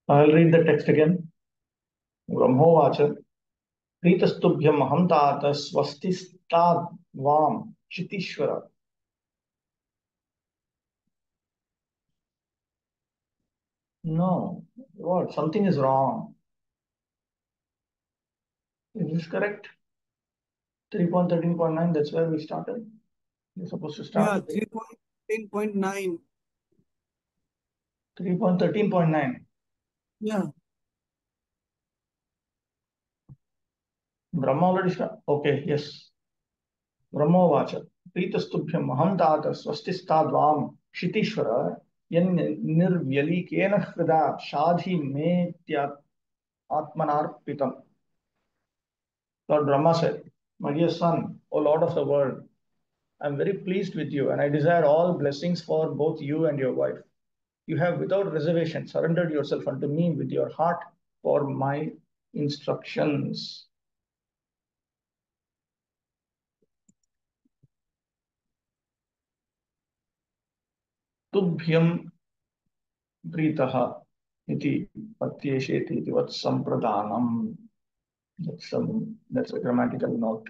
I'll read the text again. Brahmovacha. Pritastubhyam ahamtata swastistadvam chitishvara. No, what? Something is wrong. Is this correct? 3.13.9, that's where we started. You're supposed to start Yeah, with it. 3.10.9. 3.13.9. Yeah. Brahma already started. Okay, yes. Brahmovacha. Pritastubhyam ahamtata swastistadvam chitishvara. Yan nirvyalikena hrida shadhi metyat atmanarpitam. Lord Brahma said, my dear son, O Lord of the world, I am very pleased with you and I desire all blessings for both you and your wife. You have without reservation surrendered yourself unto me with your heart for my instructions. Tubhyam pritaha iti patyesheti iti vat sampradanam. That's a grammatical note.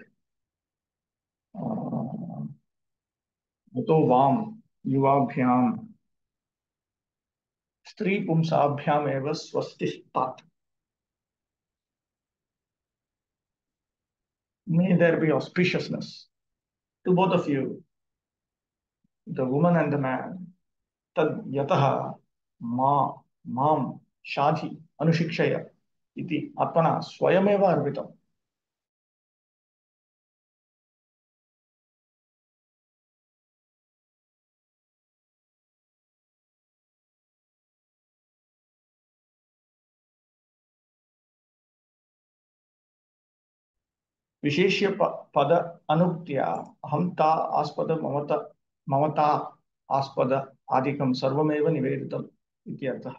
Muto vam yuvabhyam स्त्री पुंसाभ्याम एव स्वस्तिस्तात. May there be auspiciousness to both of you, the woman and the man. Tad yataha ma mam shadhi anushikshaya iti atmana swayameva arvitam. विशेष्य पद अनुक्त्या अहंता आस्पद ममता आस्पद आदिकं सर्वमेव निवेदितम् इत्यर्थः.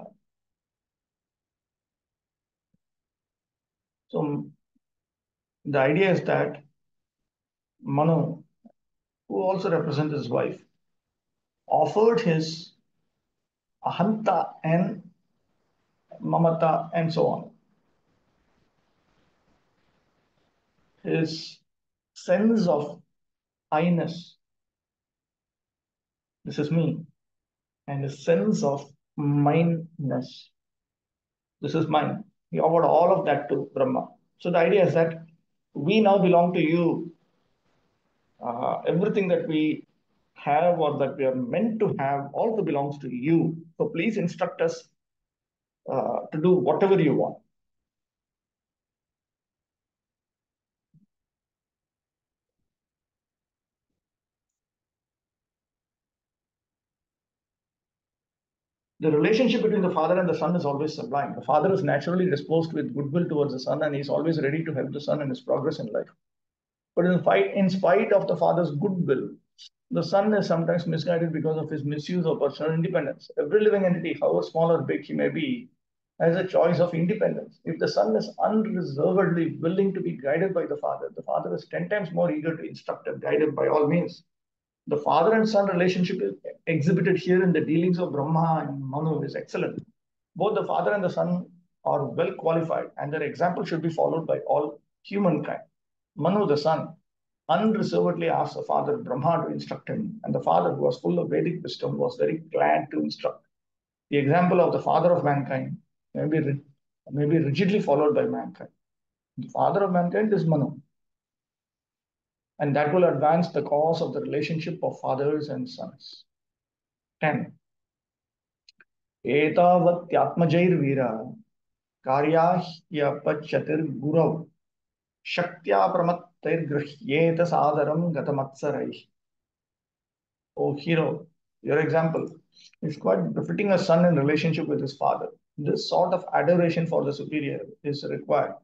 So the idea is that Manu, who also represents his wife, offered his ahanta and mamata and so on, his sense of I-ness, this is me, and his sense of mindness, this is mine. He offered all of that to Brahma. So the idea is that we now belong to you. Everything that we have or that we are meant to have also belongs to you. So please instruct us to do whatever you want. The relationship between the father and the son is always sublime. The father is naturally disposed with goodwill towards the son, and he's always ready to help the son in his progress in life. But in spite of the father's goodwill, the son is sometimes misguided because of his misuse of personal independence. Every living entity, however small or big he may be, has a choice of independence. If the son is unreservedly willing to be guided by the father is 10 times more eager to instruct and guide him by all means. The father and son relationship is exhibited here in the dealings of Brahma and Manu is excellent. Both the father and the son are well qualified, and their example should be followed by all humankind. Manu, the son, unreservedly asked the father Brahma to instruct him, and the father, who was full of Vedic wisdom, was very glad to instruct. The example of the father of mankind may be rigidly followed by mankind. The father of mankind is Manu, and that will advance the cause of the relationship of fathers and sons. 10. एतावत्यात्मजैर्वीर कार्याह्यपच्यतिर्गुरौ शक्त्या प्रमत्तैर्गृह्येत सादरं गतमत्सरैः. O hero, your example is quite befitting a son in relationship with his father. This sort of adoration for the superior is required.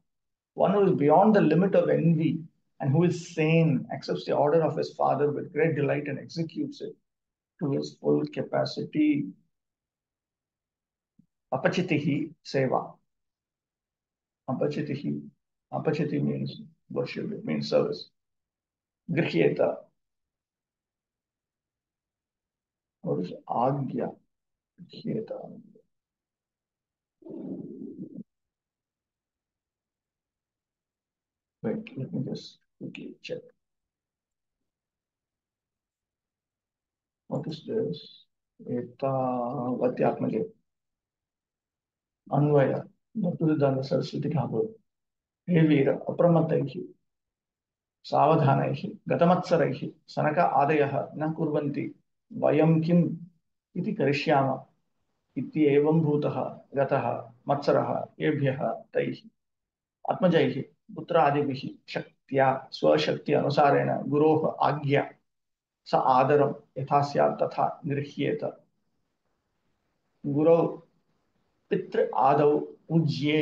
One who is beyond the limit of envy and who is sane accepts the order of his father with great delight and executes it to his full capacity. Apachitihi seva. Apachitihi. Apachiti means worship, it means service. Grihyeta. What is agya? Grihyeta. Let me just quickly check. What is this? Vatyatmaje. Anvaya. Bhakti-vaibhava Saraswati Thakur. He Veera. Apramataihi. Savadhanaihi. Gatamatsareihi. Sanaka Adayaha. Na kurvanti. Vayam kim. Iti karishyama. Iti evam bhutaha. Gataha. Matsaraha. Yebhyaha. Taihi. Atmajaihi. Putra Adibihi. Shaktya. Swashakti Anusarena. Guroha. Agya. स आदरम यथा स्यात् तथा गृह्येत गुरौ पितृ आदौ पूज्ये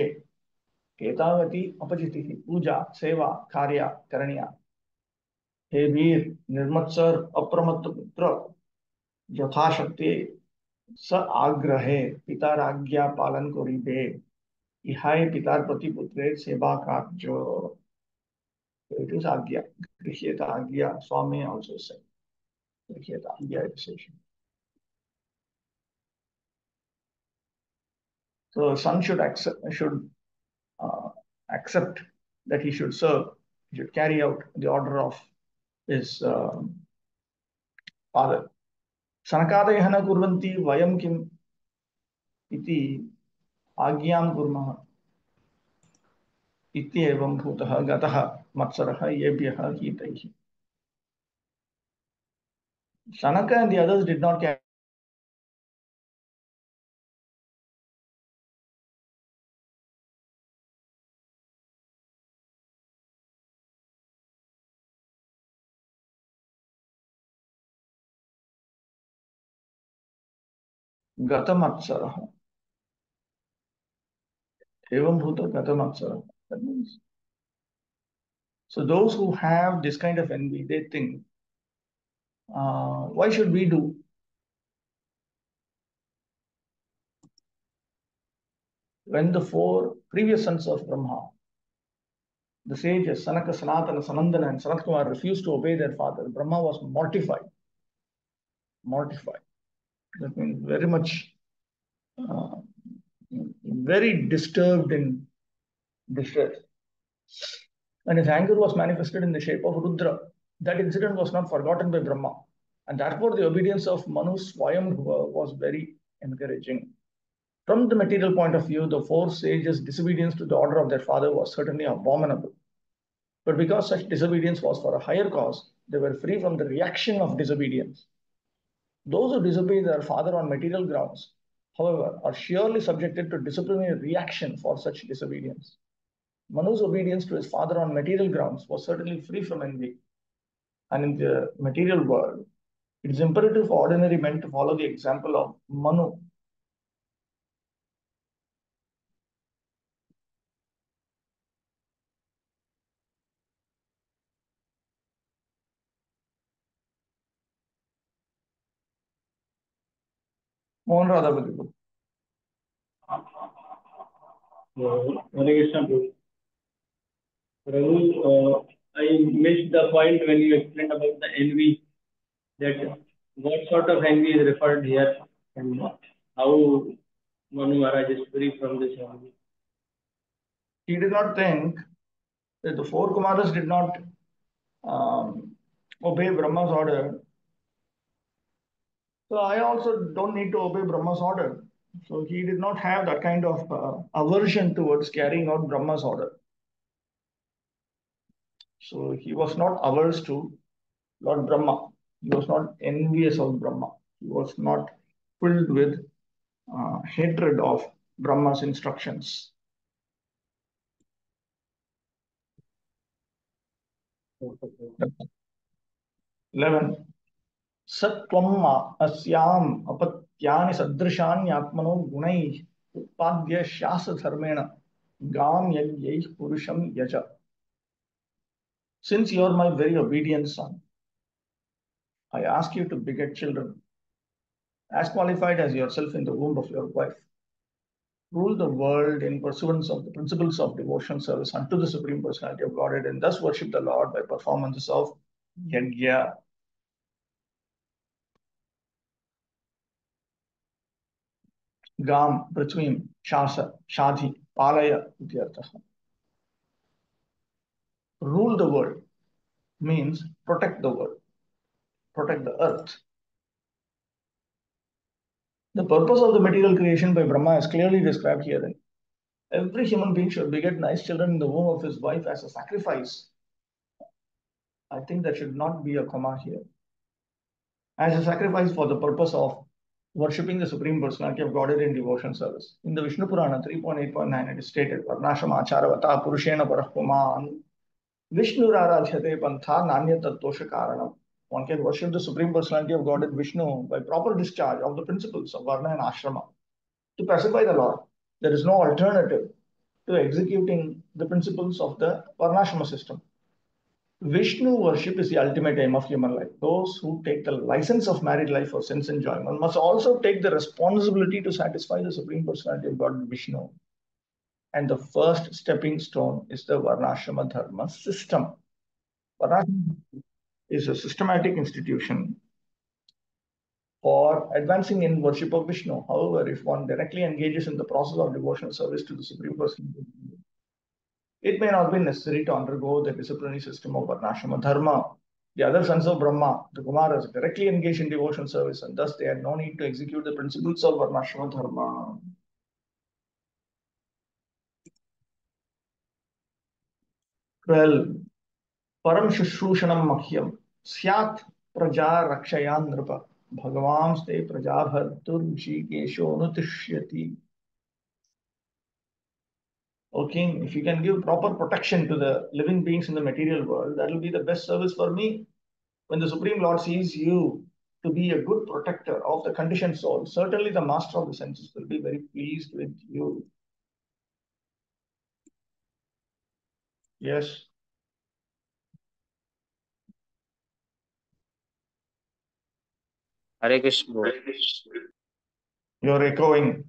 एतावती अपचितिः पूजा सेवा कार्या करणीया हे वीर निर्मत्सर अप्रमत्त पुत्र यथाशक्ति स आग्रहे पिताराज्ञा पालन करिबे इहाय पितार प्रति पुत्रेर सेवा कार्य it is आज्ञा गृह्येत आज्ञा स्वामी also said गृह्येत आज्ञा decision. So son should accept that he should serve, he should carry out the order of his father. Sanakadayah na kurvanti vayam kim iti आज्ञां कुर्मः इति एवं भूतः गतः मत्सरः येभ्यः हीतैः. Sanaka and the others did not carry Gatamatsarah. Evam Bhuta Gatamatsarah. That means, so those who have this kind of envy, they think, why should we do? When the four previous sons of Brahma, the sages Sanaka, Sanatana, Sanandana, and Sanatkumar refused to obey their father, Brahma was mortified. Mortified. That means very much, very disturbed in distress. And his anger was manifested in the shape of Rudra. That incident was not forgotten by Brahma. And therefore, the obedience of Manu Swayambhuva was very encouraging. From the material point of view, the four sages' disobedience to the order of their father was certainly abominable. But because such disobedience was for a higher cause, they were free from the reaction of disobedience. Those who disobey their father on material grounds, however, are surely subjected to disciplinary reaction for such disobedience. Manu's obedience to his father on material grounds was certainly free from envy. And in the material world, it is imperative for ordinary men to follow the example of Manu. Mohan Radha Bhagavad. Hare Krishna, Prabhu. Prabhu, I missed the point when you explained about the envy, that what sort of envy is referred here and how Manu Maharaj is free from this envy. He did not think that the four Kumaras did not obey Brahma's order. So I also don't need to obey Brahma's order. So he did not have that kind of aversion towards carrying out Brahma's order. So he was not averse to Lord Brahma. He was not envious of Brahma. He was not filled with hatred of Brahma's instructions. 11. Sattvam asyam apatyani sadrishanyaatmano gunai utpadya shasa dharmena gam yagyai purusham yaja. Since you are my very obedient son, I ask you to beget children as qualified as yourself in the womb of your wife. Rule the world in pursuance of the principles of devotion service unto the Supreme Personality of Godhead, and thus worship the Lord by performance of yajna. Gam, Prithvim, Shasa, Shadhi, Palaya, ityartha. rule the world means protect the world, protect the earth. The purpose of the material creation by Brahma is clearly described here. Every human being should beget nice children in the womb of his wife as a sacrifice. I think there should not be a comma here. As a sacrifice for the purpose of worshipping the Supreme Personality of Godhead in devotion service. In the Vishnu Purana 3.8.9, it is stated, Varnashama Acharavata Purushena Parahpuman Vishnu Raradhyate Pantha Nanya Tattosha Karanam. One can worship the Supreme Personality of Godhead Vishnu by proper discharge of the principles of Varna and Ashrama to pacify the Lord. There is no alternative to executing the principles of the Varnashrama system. Vishnu worship is the ultimate aim of human life. Those who take the license of married life for sense enjoyment must also take the responsibility to satisfy the Supreme Personality of God Vishnu. And the first stepping stone is the Varnashrama Dharma system. Varnashrama is a systematic institution for advancing in worship of Vishnu. However, if one directly engages in the process of devotional service to the Supreme Personality, it may not be necessary to undergo the disciplinary system of Varnashrama Dharma. The other sons of Brahma, the Kumaras, directly engaged in devotional service, and thus they had no need to execute the principles of Varnashrama Dharma. 12. Param Shushrushanam Mahyam Syat Praja Rakshayan Nripa Bhagavan Ste Prajabhartur Rishikesho Nutishyati. O king, if you can give proper protection to the living beings in the material world, that will be the best service for me. When the Supreme Lord sees you to be a good protector of the conditioned soul, certainly the master of the senses will be very pleased with you. Yes. Hare Krishna. You're echoing.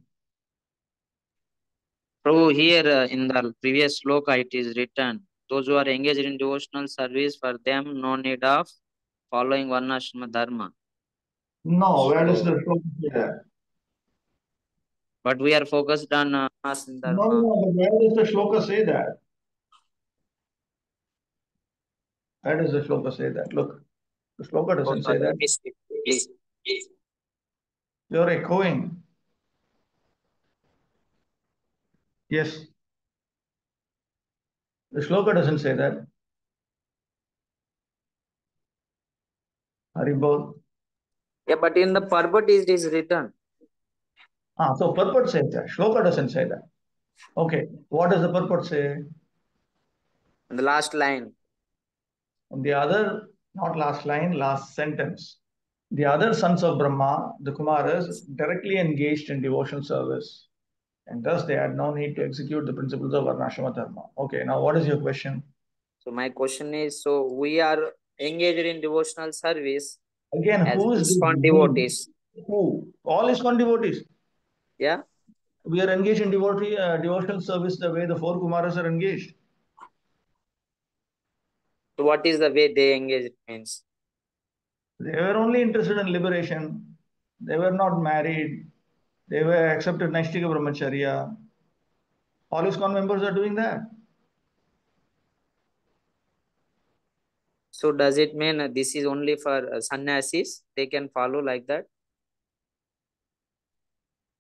Prabhu, here in the previous sloka it is written, those who are engaged in devotional service, for them no need of following Varnashrama Dharma. No, where does the shloka say that? But we are focused on Varnashrama No, Dharma. no, but where does the shloka say that? Where does the shloka say that? Look, the shloka doesn't say that. Please. You're echoing. Yes. The shloka doesn't say that. Haribol. Yeah, but in the purport it is written. So purport says that. Shloka doesn't say that. Okay. What does the purport say? In the last line. And the other, not last line, last sentence. The other sons of Brahma, the Kumaras, directly engaged in devotional service. And thus they had no need to execute the principles of Varnashrama Dharma. Okay, now what is your question? So my question is, so we are engaged in devotional service. Again, as who is ISKCON devotees? Who? All ISKCON devotees. Yeah. We are engaged in devotional service the way the four Kumaras are engaged. So what is the way they engage means? They were only interested in liberation. They were not married. They were accepted Naishtika Brahmacharya. All ISKCON members are doing that. So does it mean this is only for sannyasis? They can follow like that?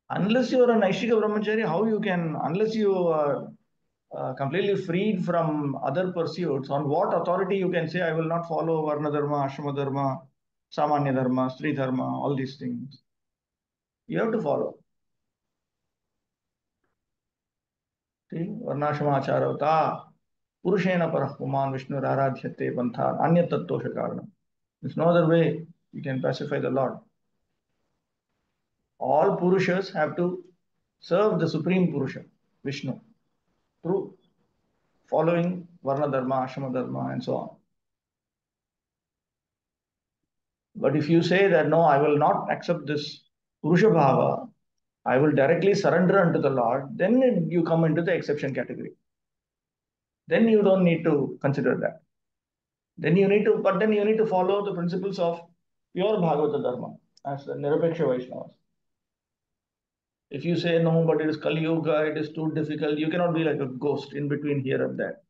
Unless you are a Naishtika Brahmacharya, how you can, unless you are completely freed from other pursuits, on what authority you can say, I will not follow Varna Dharma, Ashrama Dharma, Samanya Dharma, Stri Dharma, all these things. You have to follow. See, Varnashrama Acharavata, Purushena Parahpuman Vishnu Raradhyate Pantha, Anya Tattosha Karanam. There's no other way you can pacify the Lord. All Purushas have to serve the Supreme Purusha, Vishnu, through following Varna Dharma, Ashrama Dharma, and so on. But if you say that, no, I will not accept this Purusha Bhava, I will directly surrender unto the Lord, then you come into the exception category. Then you don't need to consider that. Then you need to follow the principles of pure Bhagavata Dharma as the Nirapeksha Vaishnavas. If you say, no, but it is Kali Yuga, it is too difficult, you cannot be like a ghost in between here and there.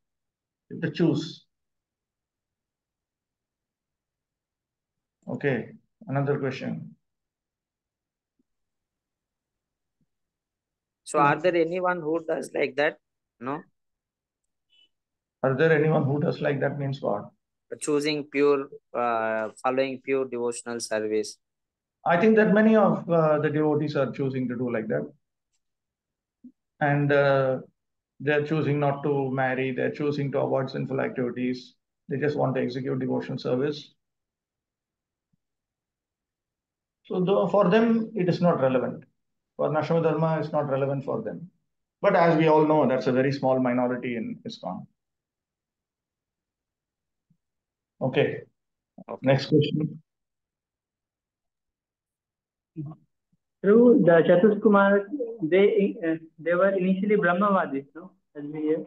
You have to choose. Okay, another question. So are there anyone who does like that? No? Are there anyone who does like that means what? Choosing pure, following pure devotional service. I think that many of the devotees are choosing to do like that. And they're choosing not to marry, they're choosing to avoid sinful activities. They just want to execute devotional service. So for them, it is not relevant. For Nashama Dharma, it's not relevant for them. But as we all know, that's a very small minority in ISKCON. Okay, Okay. next question. Through the Chatuskumar, they were initially Brahmavadis, no? As we hear.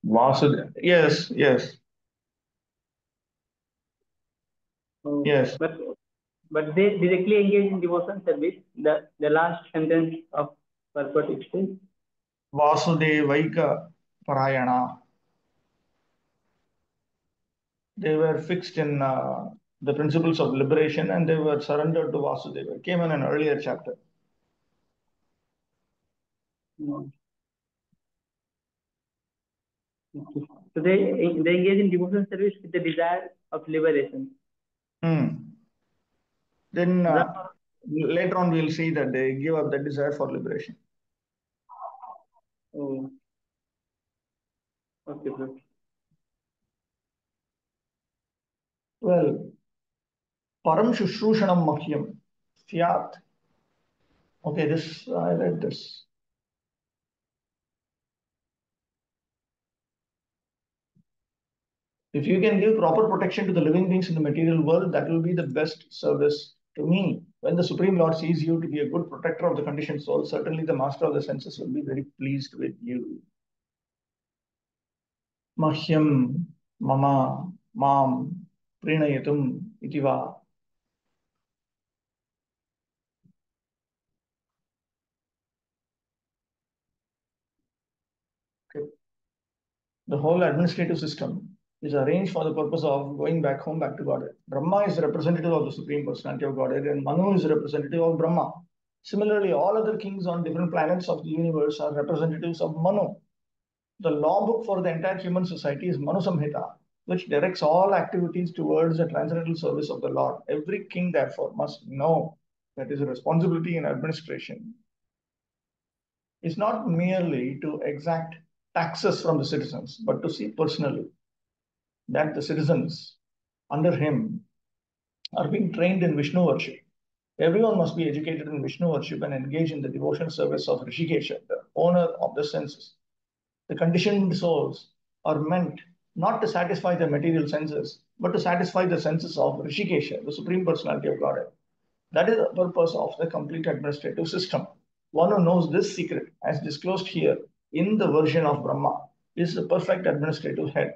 Vasudeva, yes, yes, Oh, yes. but they directly engage in devotion service. The last sentence of purport it says. Vasudevaika Parayana. They were fixed in the principles of liberation and they were surrendered to Vasudeva. It came in an earlier chapter. No. Okay. So they engage in devotion service with the desire of liberation. Then Brahma, later on, we'll see that they give up the desire for liberation. oh, okay, bro. Well, Param Shushrushanam Mahyam Syat. Okay, this I read this. If you can give proper protection to the living beings in the material world, that will be the best service to me. When the Supreme Lord sees you to be a good protector of the conditioned soul, certainly the master of the senses will be very pleased with you. Mahyam, mama, mam, prinayatum, itiva. Okay. The whole administrative system is arranged for the purpose of going back home, back to Godhead. Brahma is the representative of the Supreme Personality of Godhead, and Manu is the representative of Brahma. Similarly, all other kings on different planets of the universe are representatives of Manu. The law book for the entire human society is Manu Samhita, which directs all activities towards the transcendental service of the Lord. Every king, therefore, must know that his responsibility in administration is not merely to exact taxes from the citizens, but to see personally that the citizens under him are being trained in Vishnu worship. Everyone must be educated in Vishnu worship and engage in the devotional service of Rishikesha, the owner of the senses. The conditioned souls are meant not to satisfy the material senses, but to satisfy the senses of Rishikesha, the Supreme Personality of Godhead. That is the purpose of the complete administrative system. One who knows this secret, as disclosed here in the version of Brahma, is the perfect administrative head.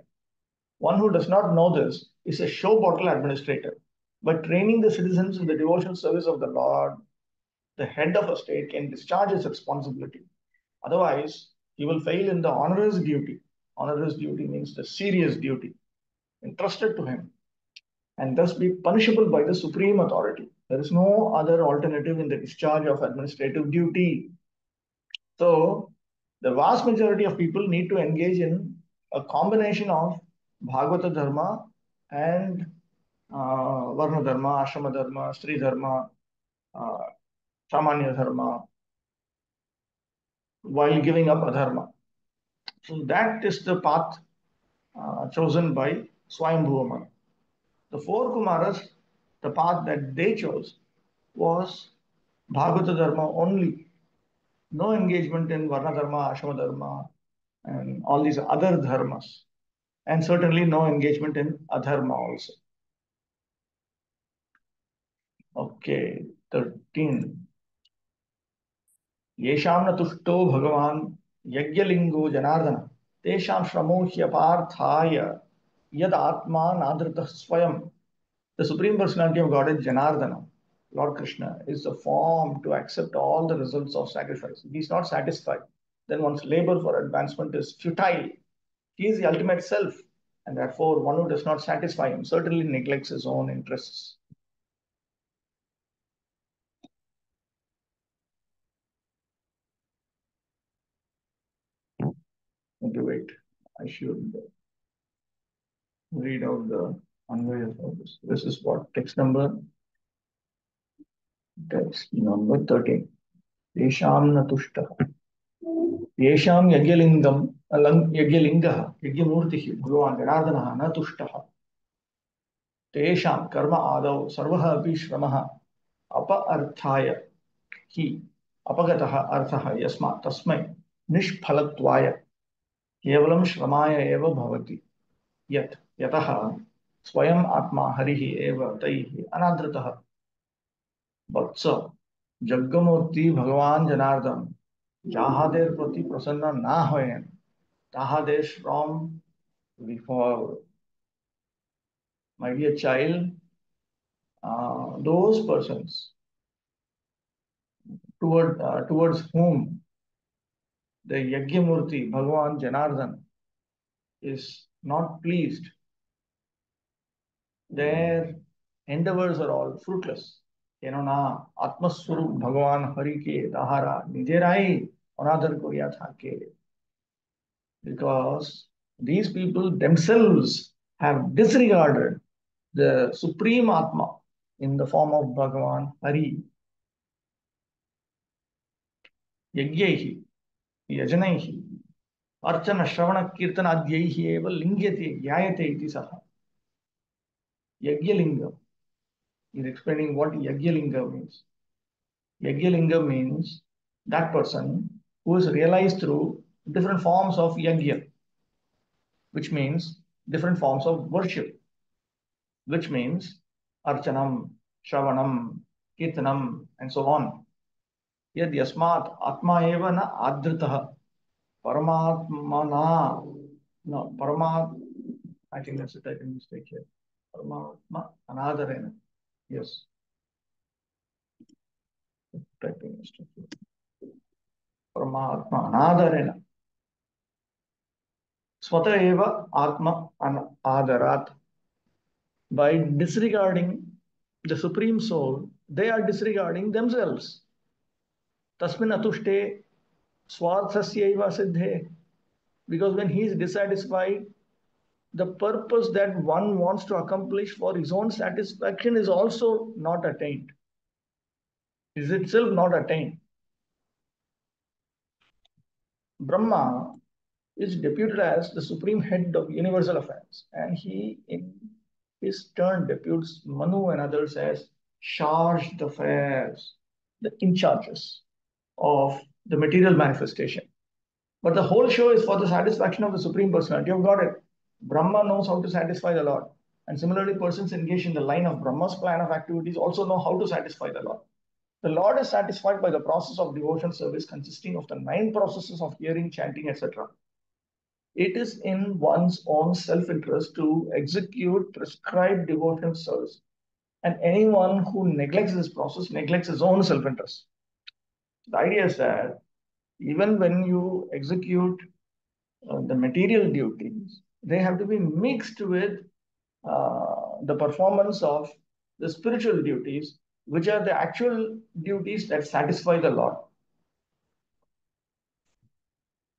One who does not know this is a show bottle administrator. By training the citizens in the devotional service of the Lord, the head of a state can discharge his responsibility. Otherwise, he will fail in the onerous duty. Onerous duty means the serious duty entrusted to him and thus be punishable by the supreme authority. There is no other alternative in the discharge of administrative duty. So, the vast majority of people need to engage in a combination of Bhagavata Dharma and Varna Dharma, Ashrama Dharma, Stri Dharma, uh, Samanya Dharma, while giving up Adharma. So, that is the path chosen by Swayambhuva. The four Kumaras, the path that they chose was Bhagavata Dharma only. No engagement in Varna Dharma, Ashrama Dharma, and all these other dharmas. And certainly no engagement in adharma also. Okay, 13. Yesham na tushto bhagavan yajnalingo janardana tesham shramo hyaparthaya yad atma nadrita swayam. The Supreme Personality of Godhead, Janardana, Lord Krishna, is the form to accept all the results of sacrifice. If he is not satisfied, then one's labor for advancement is futile. He is the ultimate self, And therefore, one who does not satisfy him certainly neglects his own interests. Okay, wait. I should read out the Anvaya for this. This is what? Text number 13. Yesham natushta. Yesham yagyalingam, yagyalingaha, yagyamurtihi, Bhagavan Janardanaha natushtaha. Tesham karma adau sarvaha api shramaha apa arthaya hi apagataha arthaha yasma tasmai nishphalattvaya केवलं श्रमाय एव भवति यत् यतः स्वयं आत्मा हरिः एव तैः अनादृतः वत्स जग्गमूर्ति भगवान जनार्दन जाहादेर प्रति प्रसन्न ना होएं ताहादेर श्रम विफल. My dear child, those persons towards whom the Yagyamurti Bhagavan Janardhan is not pleased, their endeavors are all fruitless. Kenona Atmaswarup Bhagavan Hari ke Dahara Nijerai Anadar Korea Thake. Because these people themselves have disregarded the Supreme Atma in the form of Bhagavan Hari. Yagyaihi, Yajanaihi, Archana Shravana Kirtanadhyaihi eva lingyate gyayate iti saha. Yagyalinga is explaining what Yagyalinga means. Yagyalinga means that person who is realized through different forms of yagya, which means different forms of worship, which means archanam, shravanam, kirtanam, and so on. Yad yasmat atma eva na adritaha paramatmana. No, paramat. I think that's a typing mistake here. Paramatma anadarena. Yes. Typing mistake. Paramatma anadarena. Swata eva atma adarat. By disregarding the Supreme Soul, they are disregarding themselves. Tasmin atushte swarthasyaiva siddhe. Because when he is dissatisfied, the purpose that one wants to accomplish for his own satisfaction is also not attained, is itself not attained. Brahma is deputed as the supreme head of universal affairs, and he, in his turn, deputes Manu and others as charged affairs, the in charges of the material manifestation. But the whole show is for the satisfaction of the Supreme Personality of Godhead. Brahma knows how to satisfy the Lord. And similarly, persons engaged in the line of Brahma's plan of activities also know how to satisfy the Lord. The Lord is satisfied by the process of devotion service consisting of the 9 processes of hearing, chanting, etc. It is in one's own self-interest to execute prescribed devotion service. And anyone who neglects this process neglects his own self-interest. The idea is that even when you execute the material duties, they have to be mixed with the performance of the spiritual duties, which are the actual duties that satisfy the Lord.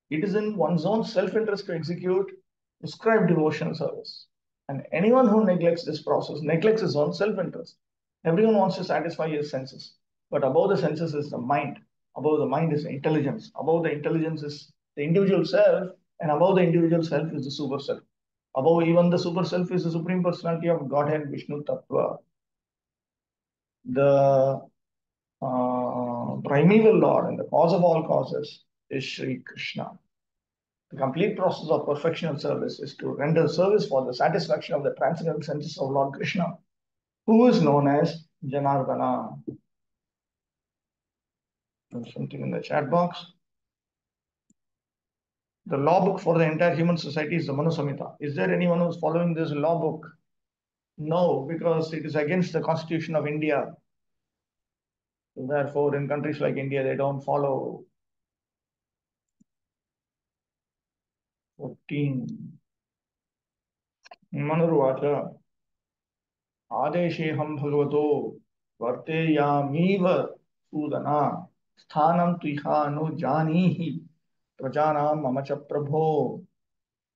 It is in one's own self-interest to execute prescribed devotional service. And anyone who neglects this process neglects his own self-interest. Everyone wants to satisfy his senses, but above the senses is the mind. Above the mind is the intelligence. Above the intelligence is the individual self, and above the individual self is the super self. Above even the super self is the Supreme Personality of Godhead, Vishnu Tattva. The primeval Lord and the cause of all causes is Sri Krishna. The complete process of perfectional service is to render service for the satisfaction of the transcendental senses of Lord Krishna, who is known as Janardana. There's something in the chat box. The law book for the entire human society is the Manu Samhita. Is there anyone who is following this law book? No, because it is against the Constitution of India. Therefore, in countries like India, they don't follow. 14. मनुर्वाच आदेशेऽहं भगवतो वर्तेयामीव सूदना स्थानं तुह्यानुजानीहि प्रजानां मम च प्रभो.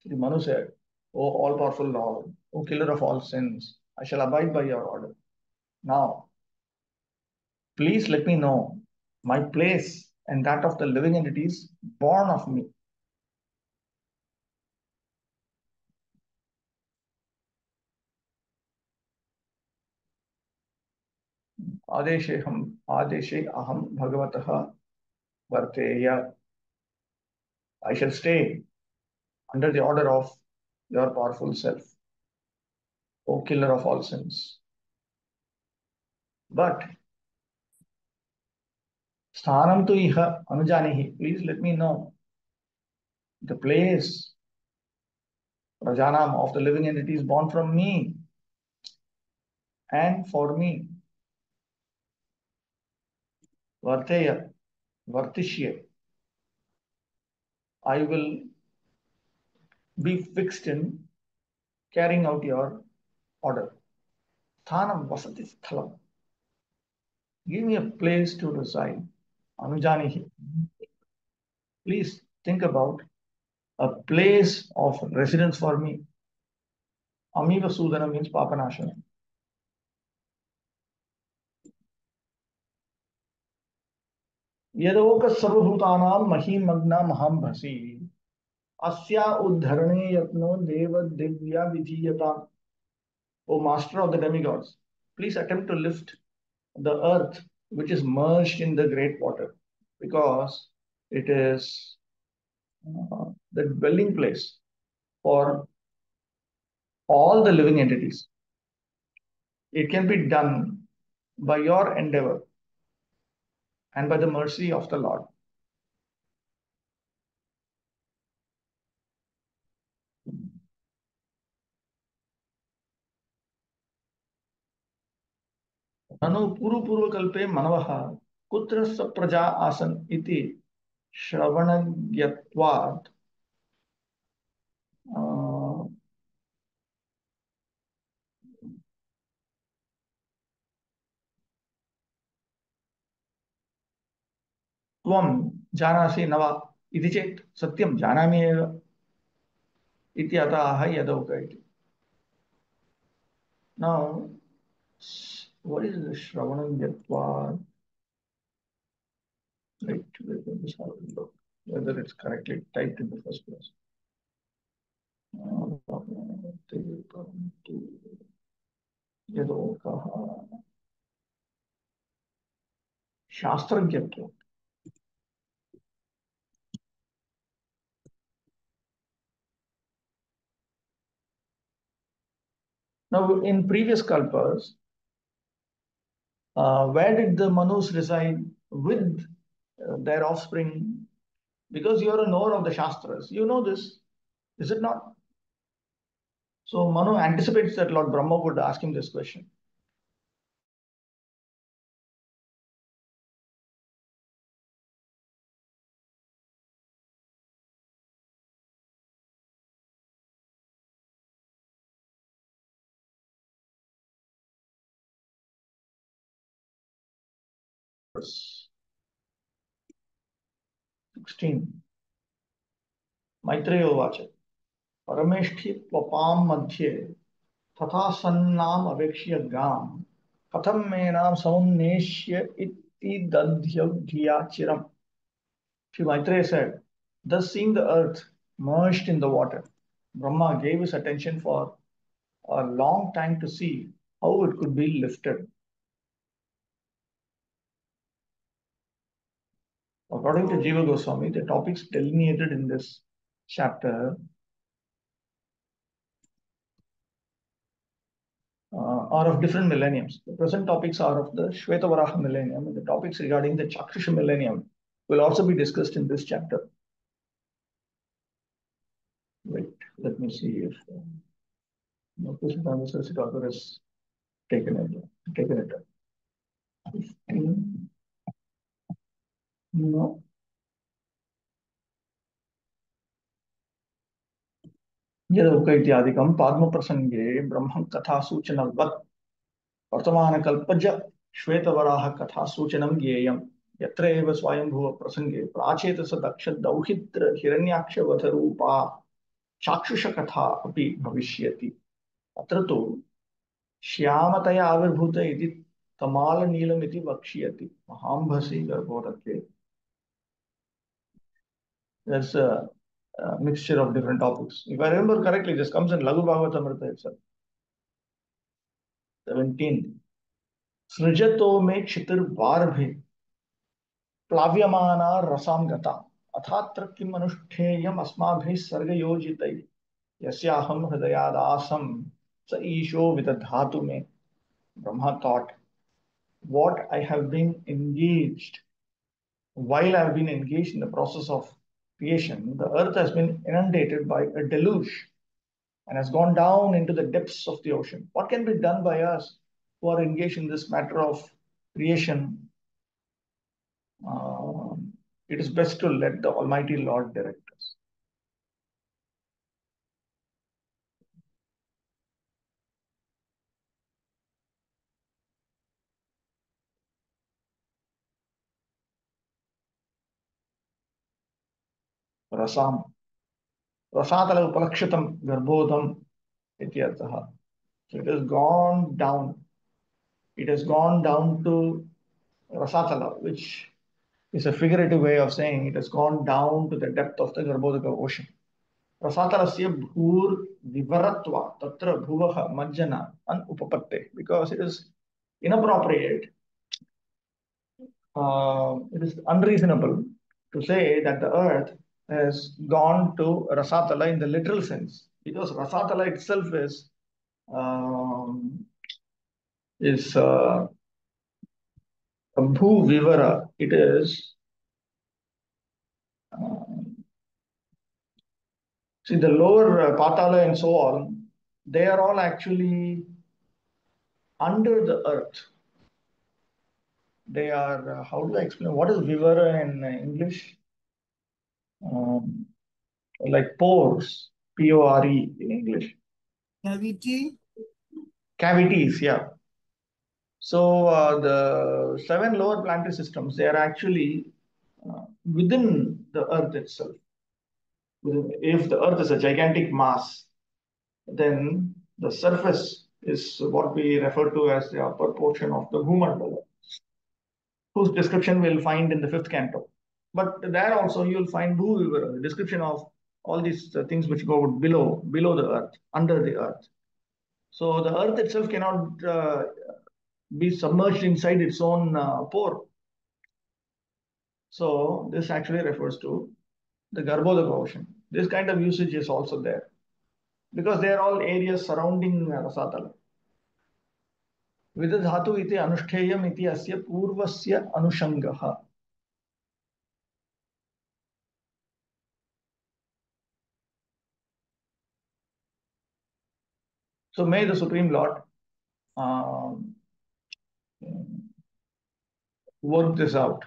The Manu said, O all powerful Lord, O killer of all sins, I shall abide by your order. Now, please let me know my place and that of the living entities born of me. आदेशे aham bhagavatah varteya. I shall stay under the order of your powerful self, O killer of all sins. But sthanam tu iha anujanihi. Please let me know the place, prajanam, of the living entities born from me and for me. Varteya, vartishye. I will be fixed in carrying out your order. Sthanam vasati sthalam. Give me a place to reside. Anujanihi. Please think about a place of residence for me. Amiva Sudana means Papanashana. यदोक सर्वभूतानां महिमग्ना महाम्भसी अस्या उद्धरणे यत्नो देव Divya विधीयता. O master of the demigods, please attempt to lift the earth which is merged in the great water, because it is the dwelling place for all the living entities. It can be done by your endeavor and by the mercy of the Lord. ननु पूर्वपूर्वकल्पे मनवः कुत्र प्रजा आसन् इति श्रवणज्ञत्वात् त्वं जानासि न वा इति चेत् सत्यं जानामि एव इति अतः यदौक इति. Now, what is the Shravanam? Right, let me just have a look whether it's correctly typed in the first place. Shastrajyatva. Now, in previous kalpas, where did the Manus reside with their offspring? Because you are a knower of the Shastras, you know this, is it not? So Manu anticipates that Lord Brahma would ask him this question. Verse 16. Maitreya Vacha. Parameshthi Papam Madhye Tatha Sannam Avekshya Gam Katham Menam Samunneshya Iti Dadhyagya Chiram. Shri Maitreya said, thus seeing the earth merged in the water, Brahma gave his attention for a long time to see how it could be lifted. According to Jiva Goswami, the topics delineated in this chapter are of different millenniums. The present topics are of the Shvetavaraha millennium, and the topics regarding the Chakshisha millennium will also be discussed in this chapter. Wait, let me see if Author has taken it. No. यदुक इत्यादिकं पाद्मप्रसङ्गे ब्रह्म कथासूचनवत् वर्तमानकल्पज श्वेतवराह कथासूचनं ज्ञेयम् यत्र एव स्वयंभुव प्रसङ्गे प्राचेतस दक्ष दौहित्र हिरण्याक्षवधरूपा चाक्षुषकथा अपि भविष्यति। अत्र तु श्यामतया आविर्भूत इति कमालनीलम् इति वक्ष्यति महाम्भसि गर्भोदके। There's a mixture of different topics. If I remember correctly, this comes in Laghu Bhagavatamrita itself. 17. सृजतो मे क्षितिर्वारभि प्लाव्यमाना रसां गता अथात्र किम् अनुष्ठेयम् अस्माभिः सर्गयोजितैः यस्याहं हृदयादासं स ईशो विदधातु मे. Brahma thought, what I have been engaged, while I have been engaged in the process of creation, the earth has been inundated by a deluge and has gone down into the depths of the ocean. What can be done by us who are engaged in this matter of creation? It is best to let the Almighty Lord direct us. Rasam. Rasatala upalakshitam garbodham ityartha. So it has gone down. It has gone down to Rasatala, which is a figurative way of saying it has gone down to the depth of the Garbhodaka ocean. Rasatarasya bhur vivaratva tatra bhuvaha majjana upapatte, because it is inappropriate, it is unreasonable to say that the earth has gone to Rasatala in the literal sense, because Rasatala itself is a bhu vivara. It is see the lower Patala and so on, they are all actually under the earth. They are, how do I explain? What is vivara in English? Like pores, P-O-R-E in English. Cavity. Cavities, yeah. So the 7 lower planetary systems, they are actually within the earth itself. If the earth is a gigantic mass, then the surface is what we refer to as the upper portion of the Bhumandala, whose description we'll find in the 5th canto. But there also you'll find the description of all these things which go below the earth, under the earth. So the earth itself cannot be submerged inside its own pore. So this actually refers to the Garbhodaka ocean. This kind of usage is also there because they are all areas surrounding Rasatala. Vidadhatu iti anushteyam iti asya purvasya anushangaha. So may the Supreme Lord work this out.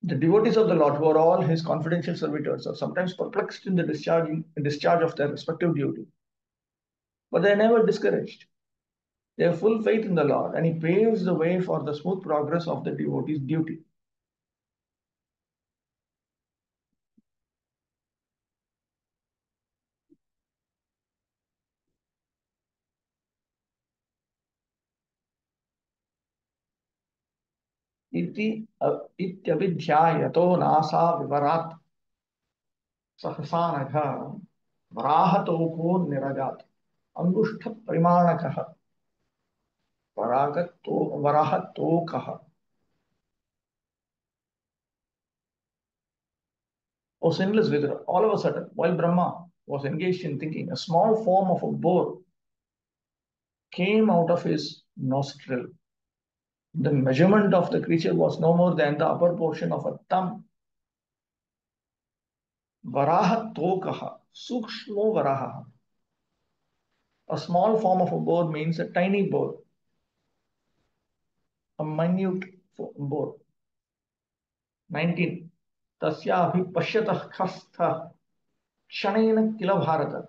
The devotees of the Lord, who are all his confidential servitors, are sometimes perplexed in the discharge of their respective duty. But they are never discouraged. They have full faith in the Lord, and he paves the way for the smooth progress of the devotee's duty. इत्यभिध्यायतो नासा विवरात् सहसा नघ वराहतोको निरगात् अंगुष्ठ परिमाणकः वराहतोकः. O sinless Vidura, all of a sudden, while Brahma was engaged in thinking, a small form of a boar came out of his nostril. The measurement of the creature was no more than the upper portion of a thumb. Varaha tokaha, sukshmo varaha. A small form of a boar means a tiny boar, a minute boar. 19. Tasya abhi pashyatah khastha Kshanena kila bharata.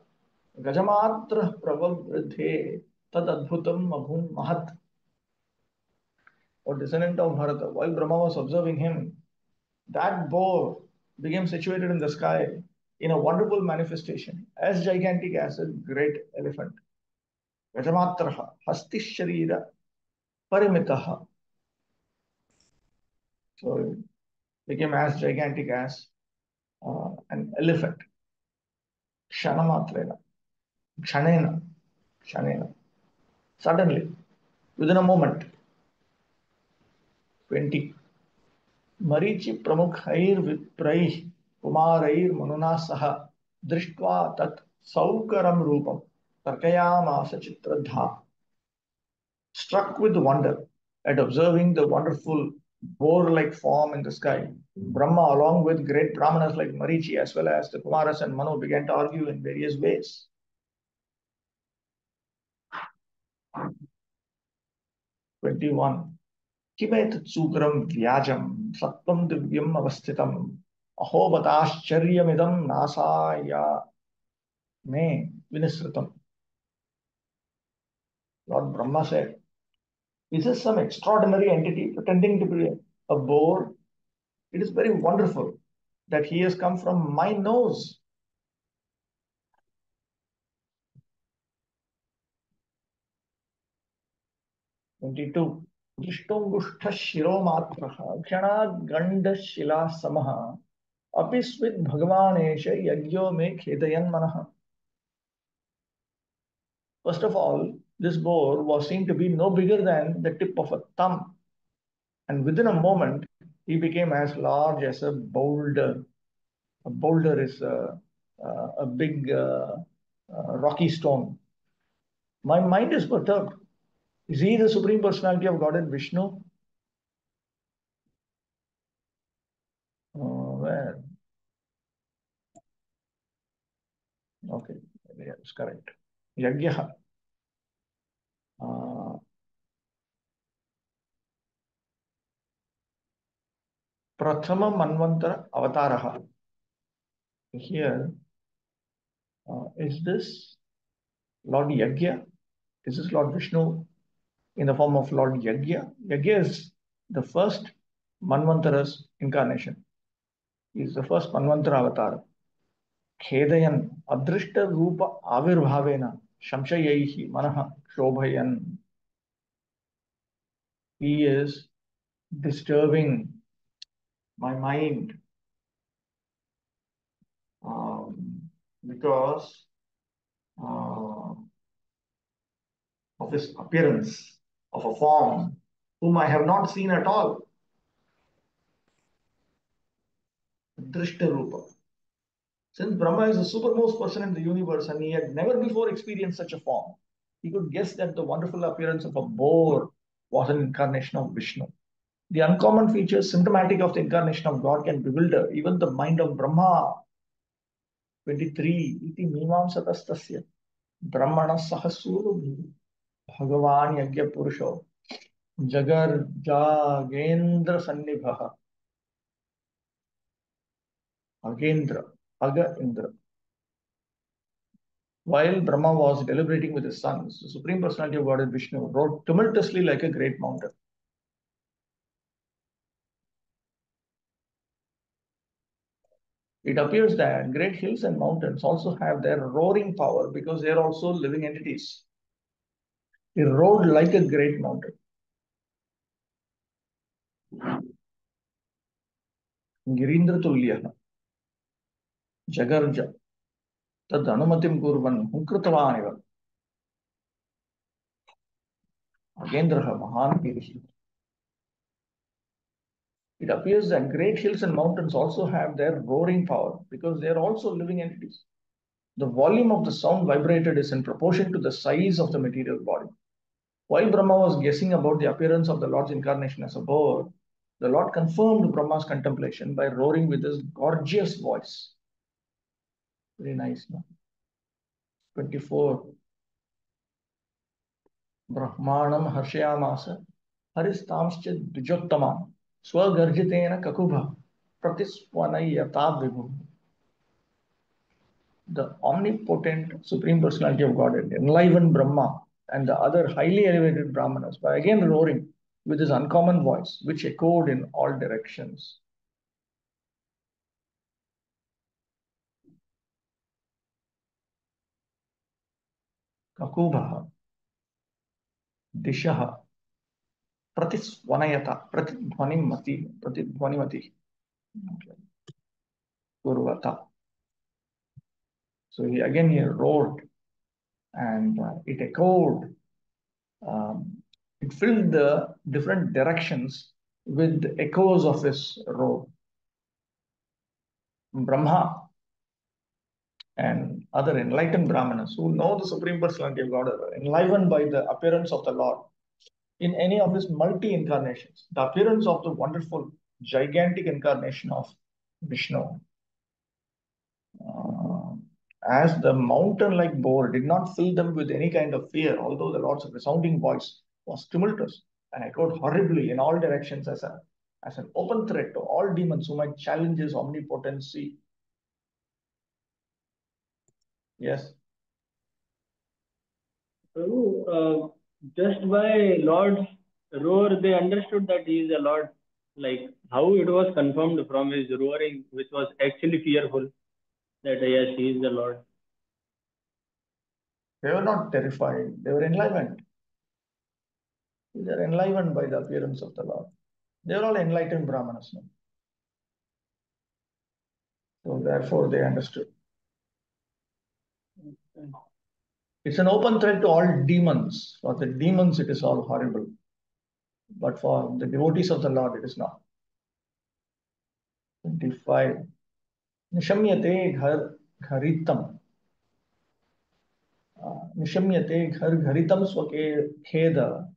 Gajamatra pravavridhe tad adbhutam abhum mahat. Or descendant of Bharata, while Brahma was observing him, that boar became situated in the sky in a wonderful manifestation, as gigantic as a great elephant. Gajamatraha hastisharira parimitaha. So it became as gigantic as an elephant. Kshanamatrena, kshanena, kshanena. Suddenly, within a moment, 20. Marichi प्रमुखैर्विप्रैः कुमारैर्मनुना सह दृष्ट्वा तत् सौकरं रूपं तर्कयामास चित्रधा. Struck with wonder at observing the wonderful boar-like form in the sky, Brahma, along with great brahmanas like Marichi as well as the Kumaras and Manu, began to argue in various ways. 21. किमेतत् सूकरं व्याजं सत्त्वं दिव्यम् अवस्थितम् अहोबताश्चर्यमिदं नासाया मे विनिसृतम्. Lord Brahma said, "Is this some extraordinary entity pretending to be a boar? It is very wonderful that he has come from my nose." 22. दृष्टोऽङ्गुष्ठः शिरोमात्रः क्षणाद्गण्डशिला समः अपि स्विद् भगवानेश यज्ञो मे खेदयन् मनः. First of all, this boar was seen to be no bigger than the tip of a thumb, and within a moment he became as large as a boulder. A boulder is a big rocky stone. My mind is perturbed. Is he the Supreme Personality of Godhead Vishnu? Where? Okay, it's correct. Yajna. Prathama Manvantara Avataraha. Here, is this Lord Yajna? Is this Lord Vishnu in the form of Lord Yajna? Yajna is the first Manvantara's incarnation. He is the first Manvantara avatar. Khedayan Adrishta Rupa Avirbhavena Shamshayaihi Manaha Shobhayan. He is disturbing my mind because of his appearance of a form whom I have not seen at all. Drishta Rupa. Since Brahma is the supermost person in the universe and he had never before experienced such a form, he could guess that the wonderful appearance of a boar was an incarnation of Vishnu. The uncommon features symptomatic of the incarnation of God can bewilder even the mind of Brahma. 23. Iti mimamsatastasya brahmana sahasuru bhagavan yajna purusho jagar jagendra sannibhaha. Agendra, Aga Indra. While Brahma was deliberating with his sons, the Supreme Personality of Godhead Vishnu rode tumultuously like a great mountain. It appears that great hills and mountains also have their roaring power because they are also living entities. He rode like a great mountain. Girindra Tulyah Jagarja Tad Anumatim Kurvan Hunkrutavaniva Agendraha Mahan Pirishi. It appears that great hills and mountains also have their roaring power because they are also living entities. The volume of the sound vibrated is in proportion to the size of the material body. While Brahma was guessing about the appearance of the Lord's incarnation as a boar, the Lord confirmed Brahma's contemplation by roaring with his gorgeous voice. Very nice, no? 24. Brahmanam harshayamasa haristamscha dvijottamam swagarjitena kakubha pratiswanayata vibhu. the omnipotent Supreme Personality of Godhead enlivened Brahma and the other highly elevated Brahmanas by again roaring with his uncommon voice, which echoed in all directions. Kakubha, Dishaha, Pratisvanayata, Pratidhvanimati, Kurvata. So he roared and it echoed. It filled the different directions with echoes of his roar. Brahma and other enlightened Brahmanas who know the Supreme Personality of God are enlivened by the appearance of the Lord in any of his multi-incarnations. The appearance of the wonderful, gigantic incarnation of Vishnu as the mountain-like boar did not fill them with any kind of fear, although the Lord's resounding voice was tumultuous and echoed horribly in all directions as an open threat to all demons who might challenge his omnipotency. Yes. So, just by Lord's roar, they understood that he is a Lord. Like how it was confirmed from his roaring, which was actually fearful, that yes, he is the Lord. They were not terrified, they were enlivened. They are enlivened by the appearance of the Lord. They are all enlightened Brahmanas now. So therefore they understood. It's an open threat to all demons. For the demons, it is all horrible. But for the devotees of the Lord, it is not. 25. Nishamyate ghar gharitam. Nishamyate ghar gharitam swake kheda.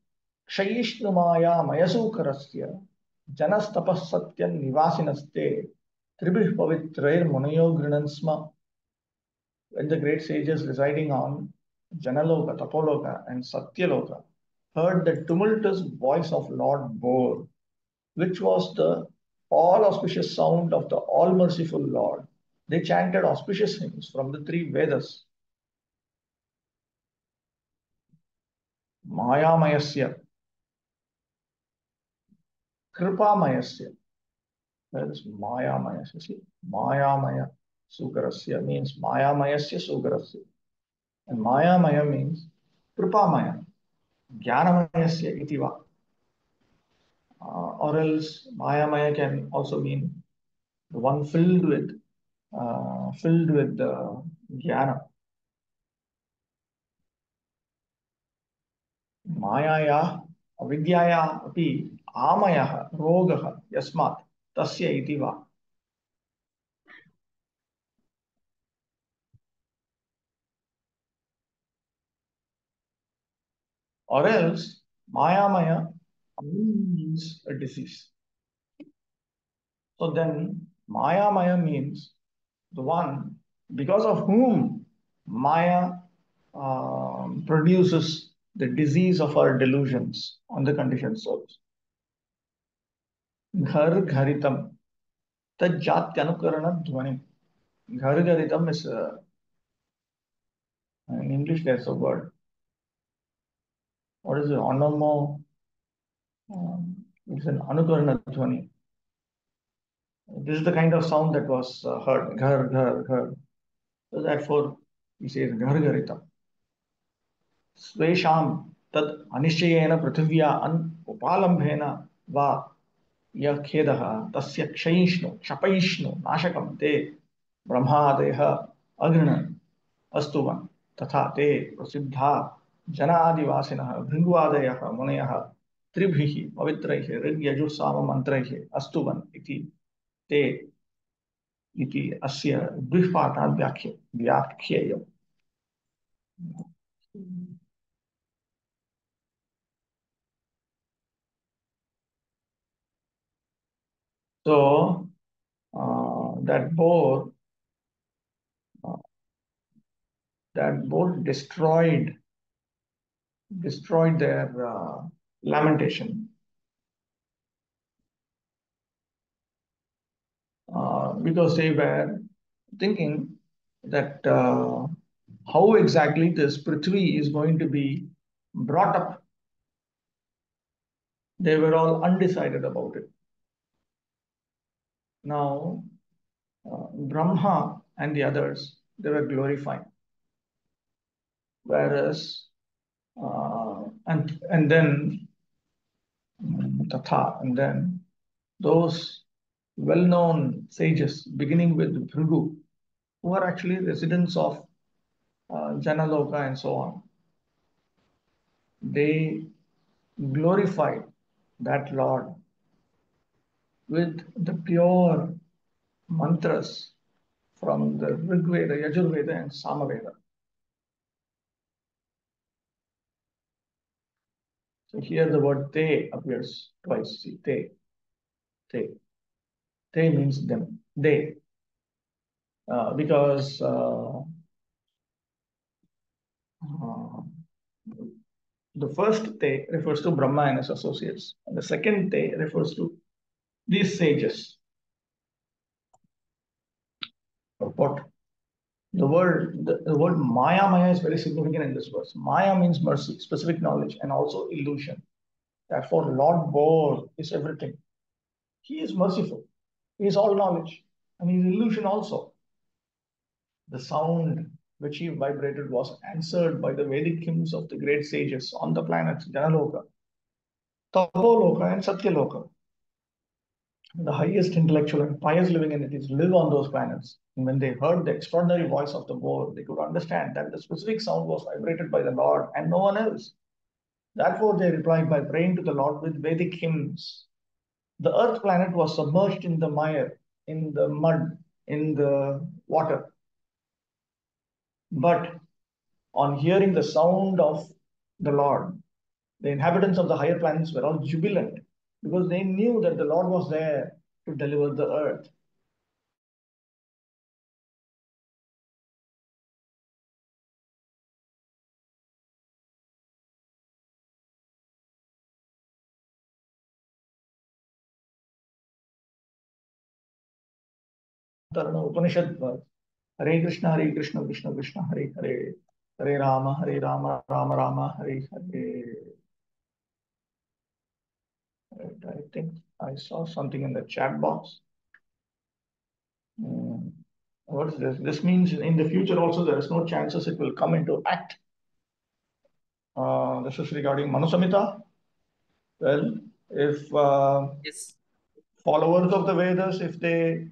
Kshayishnumaya mayasukarasya. Janas tapas satyam nivasinaste. Tribih pavitrair munayo grinansma. When the great sages residing on Janaloka, Tapoloka, and Satyaloka heard the tumultuous voice of Lord Boar, which was the all auspicious sound of the all merciful Lord, they chanted auspicious hymns from the three Vedas. Mayamayasya, Kripamayasya. That is Mayamayasya. See, Mayamaya Sukarasya means Mayamayasya Sukarasya. And Mayamaya means Kripamaya. Jnanamayasya itiva. Or else Mayamaya can also mean the one filled with jnana. Mayaya avidyaya api amayah rogah yasmat tasya iti va. Or else Mayamaya means a disease. So then Mayamaya means the one because of whom Maya produces the disease of our delusions on the conditioned souls. Ghar gharitam. Tajjatyanukarana dhvani. Ghar gharitam is in English there's a word. What is it? Onomo. It's an anukarana dhvani. This is the kind of sound that was heard. Ghar, ghar, ghar. So therefore, he says ghar gharitam. Svesham tad anishchayena prithivya an upalambhena va यह खेदः तस्य क्षयिष्णु क्षपयिष्णु नाशकं ते ब्रह्मादयः अगृह्णन् अस्तुवन् तथा ते प्रसिद्धा जनादिवासिनः भृङ्गवादयः मुनयः त्रिभिः पवित्रैः ऋग्यजुस्साममन्त्रैः अस्तुवन् इति ते इति अस्य द्विपाठात् व्याख्येयम्. So that boar destroyed their lamentation because they were thinking that how exactly this Prithvi is going to be brought up. They were all undecided about it. Now, Brahma and the others, they were glorifying. Whereas, and then Tatha, and then those well-known sages, beginning with Bhrigu, who are actually residents of Janaloka and so on, they glorified that Lord with the pure mantras from the Rig Veda, Yajurveda, and Samaveda. So here the word they appears twice. See, they. They means them. They. Because the first te refers to Brahma and his associates, and the second te refers to these sages. What the word Maya is very significant in this verse. Maya means mercy, specific knowledge, and also illusion. Therefore, Lord Bore is everything. He is merciful. He is all knowledge, and he is illusion also. The sound which he vibrated was answered by the Vedic hymns of the great sages on the planets Janaloka, Tapoloka, and Satyaloka. The highest intellectual and pious living entities live on those planets. And when they heard the extraordinary voice of the boar, they could understand that the specific sound was vibrated by the Lord and no one else. Therefore, they replied by praying to the Lord with Vedic hymns. The earth planet was submerged in the mire, in the mud, in the water. But on hearing the sound of the Lord, the inhabitants of the higher planets were all jubilant because they knew that the Lord was there to deliver the earth. Upanishad verse. Hare Krishna, Krishna Krishna, Hare Hare, Hare Rama, Rama Rama, Hare Hare. I think I saw something in the chat box. What is this? This means in the future also there is no chances it will come into act. This is regarding Manusamhita. Well, if Yes. followers of the Vedas, if they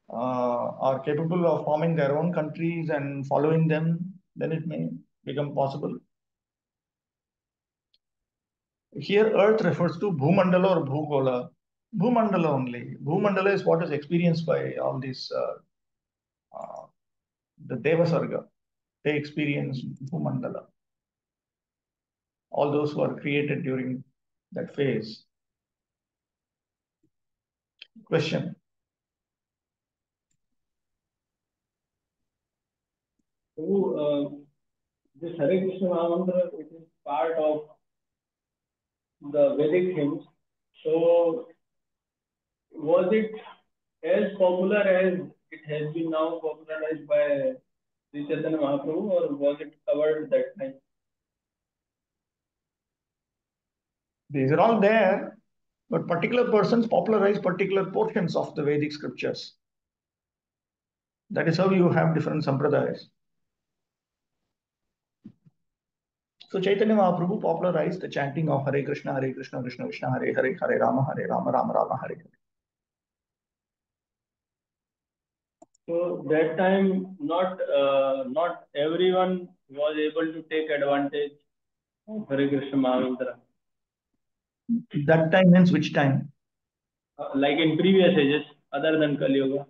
are capable of forming their own countries and following them, then it may become possible. Here, Earth refers to Bhumandala or Bhugola. Bhumandala only. Bhumandala is what is experienced by all these, the Devasarga. They experience Bhumandala. All those who are created during that phase. Question. So, this Hare Krishna Mahamantra, it is part of the Vedic hymns. So, was it as popular as it has been now popularized by Sri Chaitanya Mahaprabhu, or was it covered that time? These are all there, but particular persons popularize particular portions of the Vedic scriptures. That is how you have different sampradayas. So Chaitanya Mahaprabhu popularized the chanting of Hare Krishna, Krishna Krishna, Hare Hare, Hare Rama, Rama Rama, Hare Hare. So that time, not everyone was able to take advantage of Hare Krishna Mahamantra. That time means which time? Like in previous ages, other than Kali Yuga.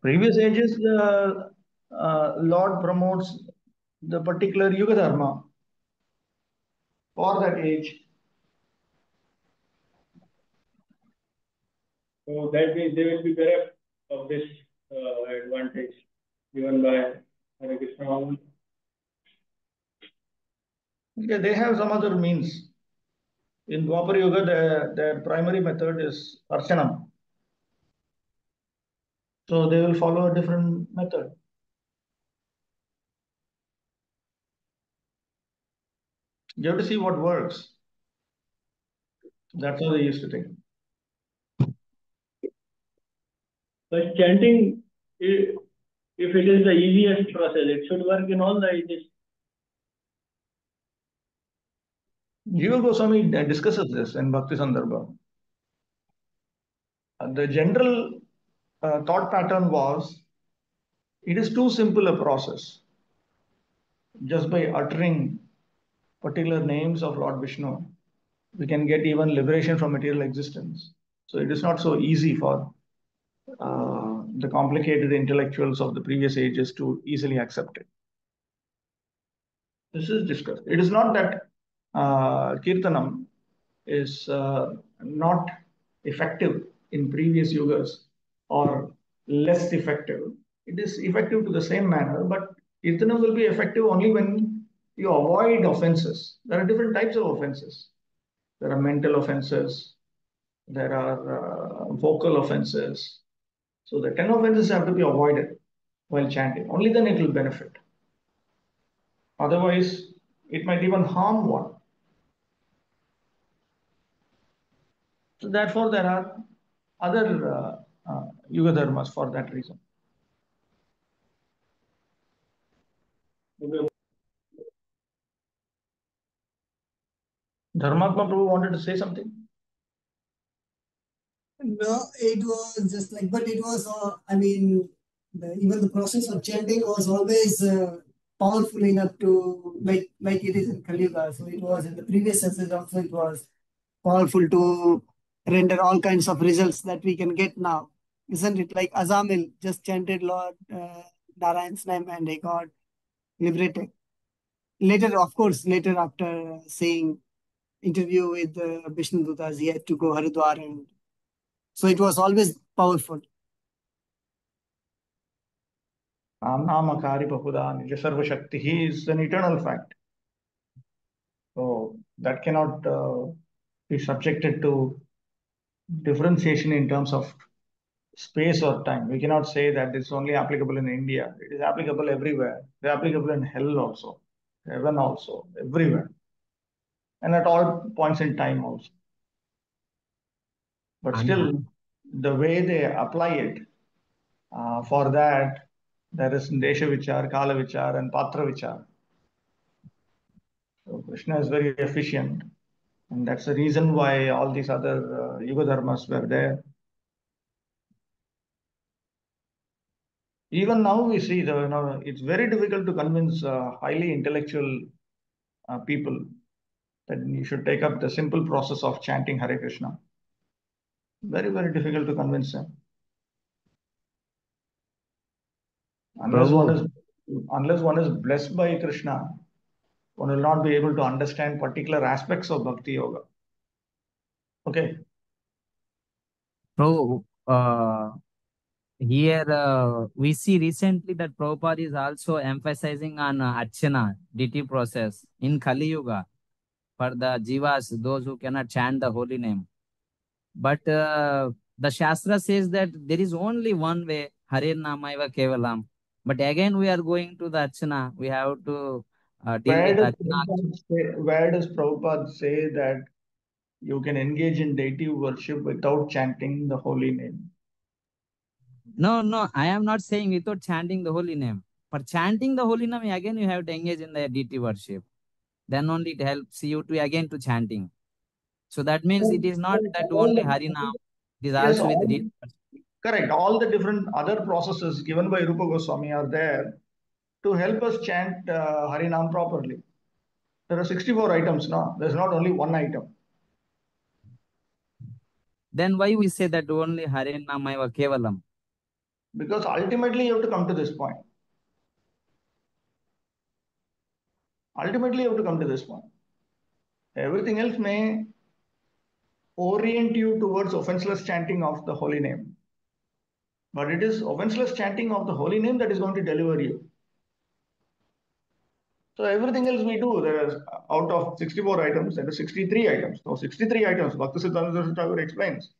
Previous ages, the Lord promotes the particular Yuga Dharma for that age. So that means they will be bereft of this advantage given by Hare Krishna Mahamantra. Okay, they have some other means. In Dwapar Yuga, their primary method is Archanam. So they will follow a different method. You have to see what works. That's how they used to think. But chanting, if it is the easiest process, it should work in all the ages. Jiva Goswami discusses this in Bhakti Sandarbha. The general thought pattern was, it is too simple a process. Just by uttering particular names of Lord Vishnu, we can get even liberation from material existence. So it is not so easy for the complicated intellectuals of the previous ages to easily accept it. This is discussed. It is not that Kirtanam is not effective in previous yugas or less effective. It is effective to the same manner, but Kirtanam will be effective only when you avoid offenses. There are different types of offenses. There are mental offenses, there are vocal offenses. So the 10 offenses have to be avoided while chanting. Only then it will benefit. Otherwise, it might even harm one. So therefore, there are other yuga dharmas for that reason. Okay. Dharmatma Prabhu wanted to say something. No, it was just like, but it was, I mean, even the process of chanting was always powerful enough to, like it is in Kali Yuga. So it was in the previous senses also, it was powerful to render all kinds of results that we can get now. Isn't it? Like Azamil just chanted Lord Narayan's name and he got liberated. Later, of course, later after saying interview with Vishnu Dutas, he had to go Haridwar, and so it was always powerful. Namakari Pahuda Nija Sarva Shakti. He is an eternal fact. So that cannot be subjected to differentiation in terms of space or time. We cannot say that it's only applicable in India. It is applicable everywhere. It's applicable in hell also, heaven also, everywhere. And at all points in time also. But still, the way they apply it, for that, there is Desha Vichar, Kala Vichar, and Patra Vichar. So Krishna is very efficient. And that's the reason why all these other Yuga Dharmas were there. Even now we see it's very difficult to convince highly intellectual people that you should take up the simple process of chanting Hare Krishna. Very, very difficult to convince them. Unless one is blessed by Krishna, one will not be able to understand particular aspects of Bhakti Yoga. Okay. Prabhu, here we see recently that Prabhupada is also emphasizing on Archana, deity process in Kali Yuga for the Jivas, those who cannot chant the holy name. But the Shastra says that there is only one way, Hare Namaiva Kevalam. But again, we are going to the Archana. We have to deal with Archana. Where does Prabhupada say that you can engage in deity worship without chanting the holy name? No, I am not saying without chanting the holy name. For chanting the holy name, again you have to engage in the deity worship. Then only it helps you to again to chanting. So that means it is not that only Harinam. It is Yes, also with deity worship. correct. All the different other processes given by Rupa Goswami are there to help us chant Harinam properly. There are 64 items now. There's not only one item. Then why we say that only Harinamaiva Kevalam? Because ultimately you have to come to this point. Ultimately you have to come to this point. Everything else may orient you towards offenseless chanting of the holy name. But it is offenseless chanting of the holy name that is going to deliver you. So everything else we do, there is out of 64 items, there are 63 items. So 63 items, Bhaktisiddhanta Thakur explains.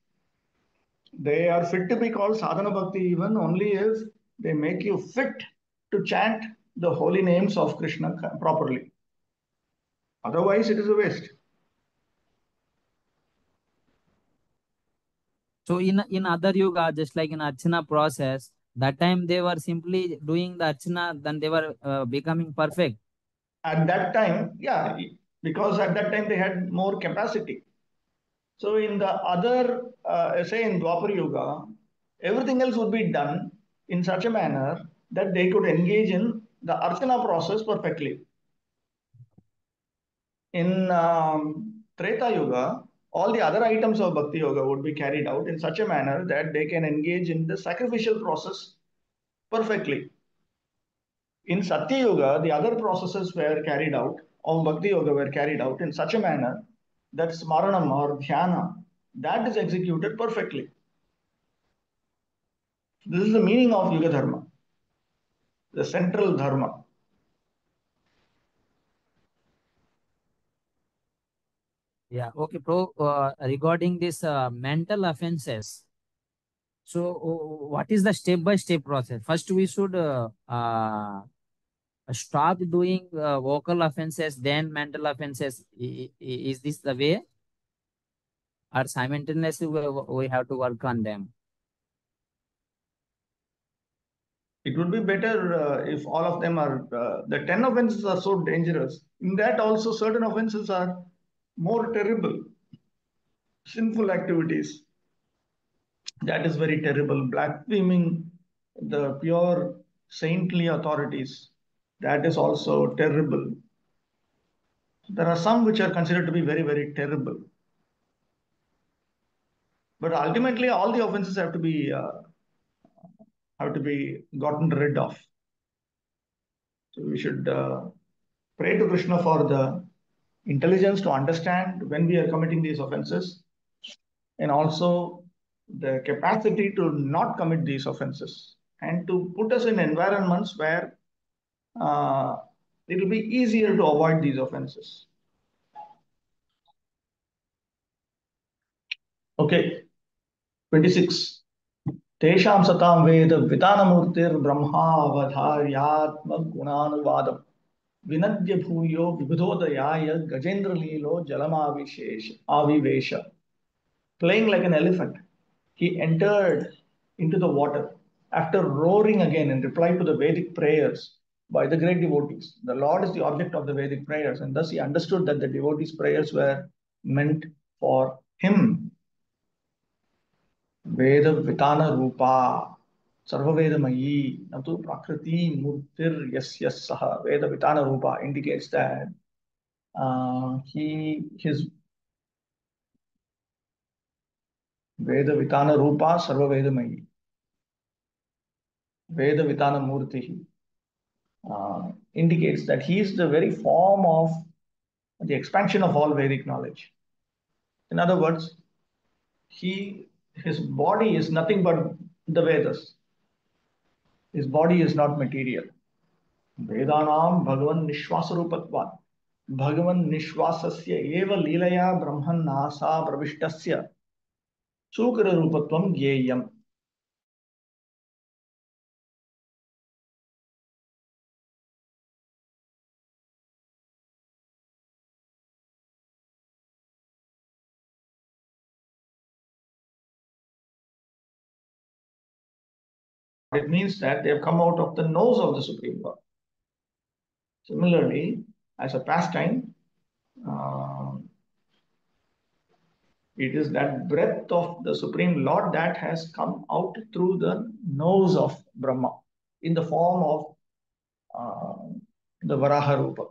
They are fit to be called sadhana bhakti even only if they make you fit to chant the holy names of Krishna properly. Otherwise, it is a waste. So in other yoga, just like in Archana process, that time they were simply doing the Archana, then they were becoming perfect. At that time, yeah, because at that time they had more capacity. So in the other, say in Dwapar Yuga, everything else would be done in such a manner that they could engage in the Archana process perfectly. In Treta Yuga, all the other items of Bhakti Yoga would be carried out in such a manner that they can engage in the sacrificial process perfectly. In Satya Yoga, the other processes were carried out, of Bhakti Yoga were carried out in such a manner that Smaranam or Dhyana, that is executed perfectly. This is the meaning of Yuga Dharma, the central Dharma. Yeah. Okay, Pro. Regarding this mental offenses, so what is the step-by-step process? First, we should stop doing vocal offenses, then mental offenses. Is this the way, or simultaneously we have to work on them? It would be better if all of them are, the 10 offenses are so dangerous. In that also certain offenses are more terrible. Sinful activities, that is very terrible. Blaspheming the pure saintly authorities, that is also terrible. There are some which are considered to be very, very terrible. But ultimately, all the offenses have to be gotten rid of. So we should pray to Krishna for the intelligence to understand when we are committing these offenses, and also the capacity to not commit these offenses, and to put us in environments where it will be easier to avoid these offenses. Okay, 26. Tesham satam veda vitanamurtir brahmavadharyatma gunanuvadam vinadya bhuyo vibudodayaya gajendra lilo avivesh. Playing like an elephant, he entered into the water after roaring again in reply to the Vedic prayers by the great devotees. The Lord is the object of the Vedic prayers, and thus he understood that the devotees' prayers were meant for him. Veda Vitana Rupa Sarvavedamayi Natu Prakriti Murtir Yasyas Saha. Veda Vitana Rupa indicates that his Veda Vitana Rupa Sarvavedamayi. Veda Vitana Murti indicates that he is the very form of the expansion of all Vedic knowledge. In other words, his body is nothing but the Vedas. His body is not material. Vedanam Bhagavan Nishwasarupatvat. Bhagavan Nishwasasya eva Leelaya Brahman Nasa Pravishtasya Sukara Rupatvam Gyeyam. It means that they have come out of the nose of the Supreme Lord. Similarly, as a pastime, it is that breath of the Supreme Lord that has come out through the nose of Brahma in the form of the Varaha Rupa.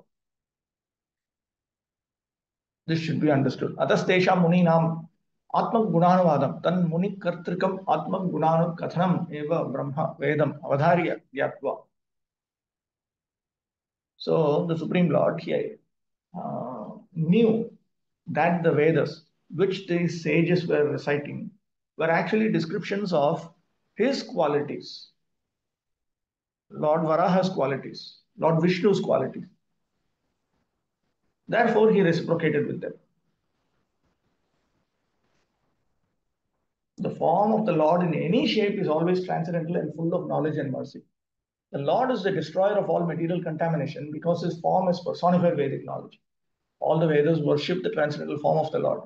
This should be understood. Atastesha Muninam Atma Gunanavadam Tan Muni Kartrikam Atma Gunanu Kathanam Eva Brahma Vedam Avadharya Vyatva. So the Supreme Lord here knew that the Vedas, which these sages were reciting, were actually descriptions of his qualities, Lord Varaha's qualities, Lord Vishnu's qualities. Therefore, he reciprocated with them. The form of the Lord in any shape is always transcendental and full of knowledge and mercy. The Lord is the destroyer of all material contamination because his form is personified Vedic knowledge. All the Vedas worship the transcendental form of the Lord.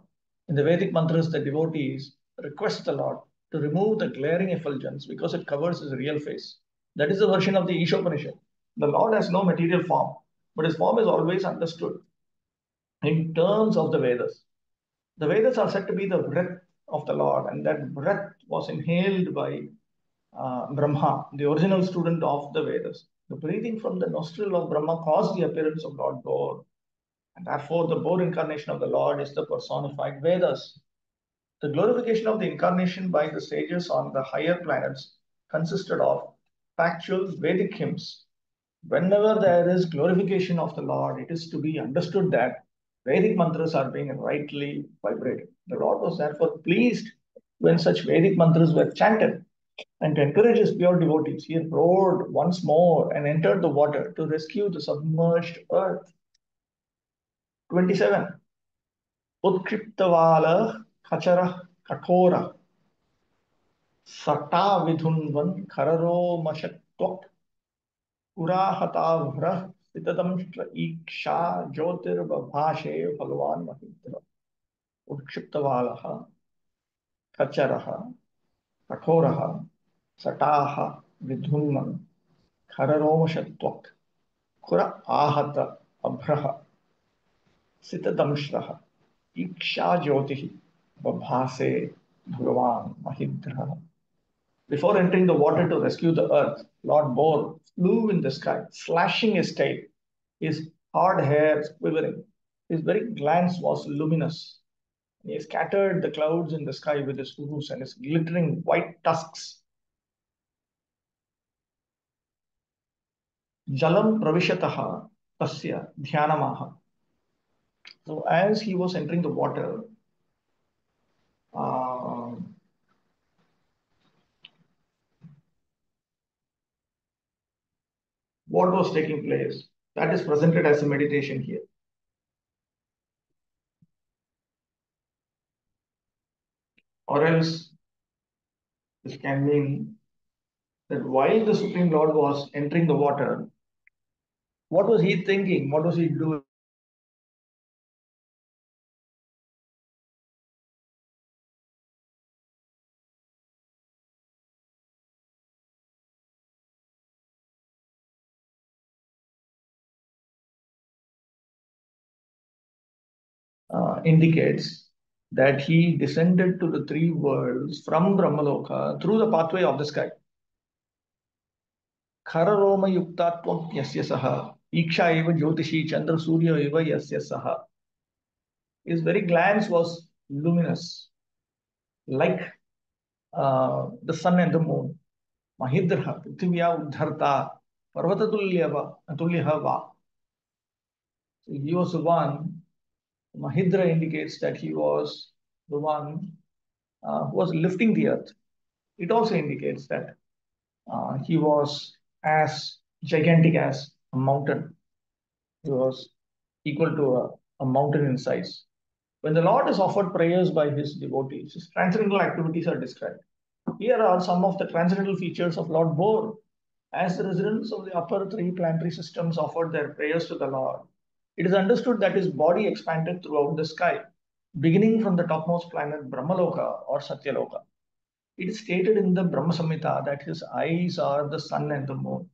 In the Vedic mantras, the devotees request the Lord to remove the glaring effulgence because it covers his real face. That is the version of the Ishopanishad. The Lord has no material form, but his form is always understood in terms of the Vedas. The Vedas are said to be the breath of the Lord, and that breath was inhaled by Brahma, the original student of the Vedas. The breathing from the nostril of Brahma caused the appearance of Lord God. And therefore, the Boar incarnation of the Lord is the personified Vedas. The glorification of the incarnation by the sages on the higher planets consisted of factual Vedic hymns. Whenever there is glorification of the Lord, it is to be understood that Vedic mantras are being rightly vibrated. The Lord was therefore pleased when such Vedic mantras were chanted. And to encourage his pure devotees, he roared once more and entered the water to rescue the submerged earth. 27. Utkriptavala Kachara Kathora Sata Vidhunvan Kararo Mashatvak Purahatavra Sitadamshtra Iksha Jyotir Babhashe Bhagavan Mahindra Utkriptavala Kacharaha Kathoraha Sataha Vidhunvan Kararo Mashatvak Kura Ahata Abhraha Sitadamshraha Iksha Jyotihi Babhase Bhagavan Mahindra. Before entering the water to rescue the earth, Lord Boar flew in the sky, slashing his tail, his hard hair quivering. His very glance was luminous. He scattered the clouds in the sky with his hooves and his glittering white tusks. Jalam pravishataha tasya dhyanamaha. So as he was entering the water, what was taking place? That is presented as a meditation here. Or else, this can mean that while the Supreme Lord was entering the water, what was he thinking? What was he doing? Indicates that he descended to the three worlds from Brahmaloka through the pathway of the sky. Khararoma yuktatvam yasya saha, iksha eva jyotishi chandra surya eva yasya saha. His very glance was luminous, like the sun and the moon. Mahidra, prithivya udharta, parvatatulyava. So he was the one. Mahidra indicates that he was the one who was lifting the earth. It also indicates that he was as gigantic as a mountain. He was equal to a mountain in size. When the Lord is offered prayers by his devotees, his transcendental activities are described. Here are some of the transcendental features of Lord Boar. As the residents of the upper three planetary systems offered their prayers to the Lord, it is understood that his body expanded throughout the sky, beginning from the topmost planet Brahmaloka or Satyaloka. It is stated in the Brahma Samhita that his eyes are the sun and the moon.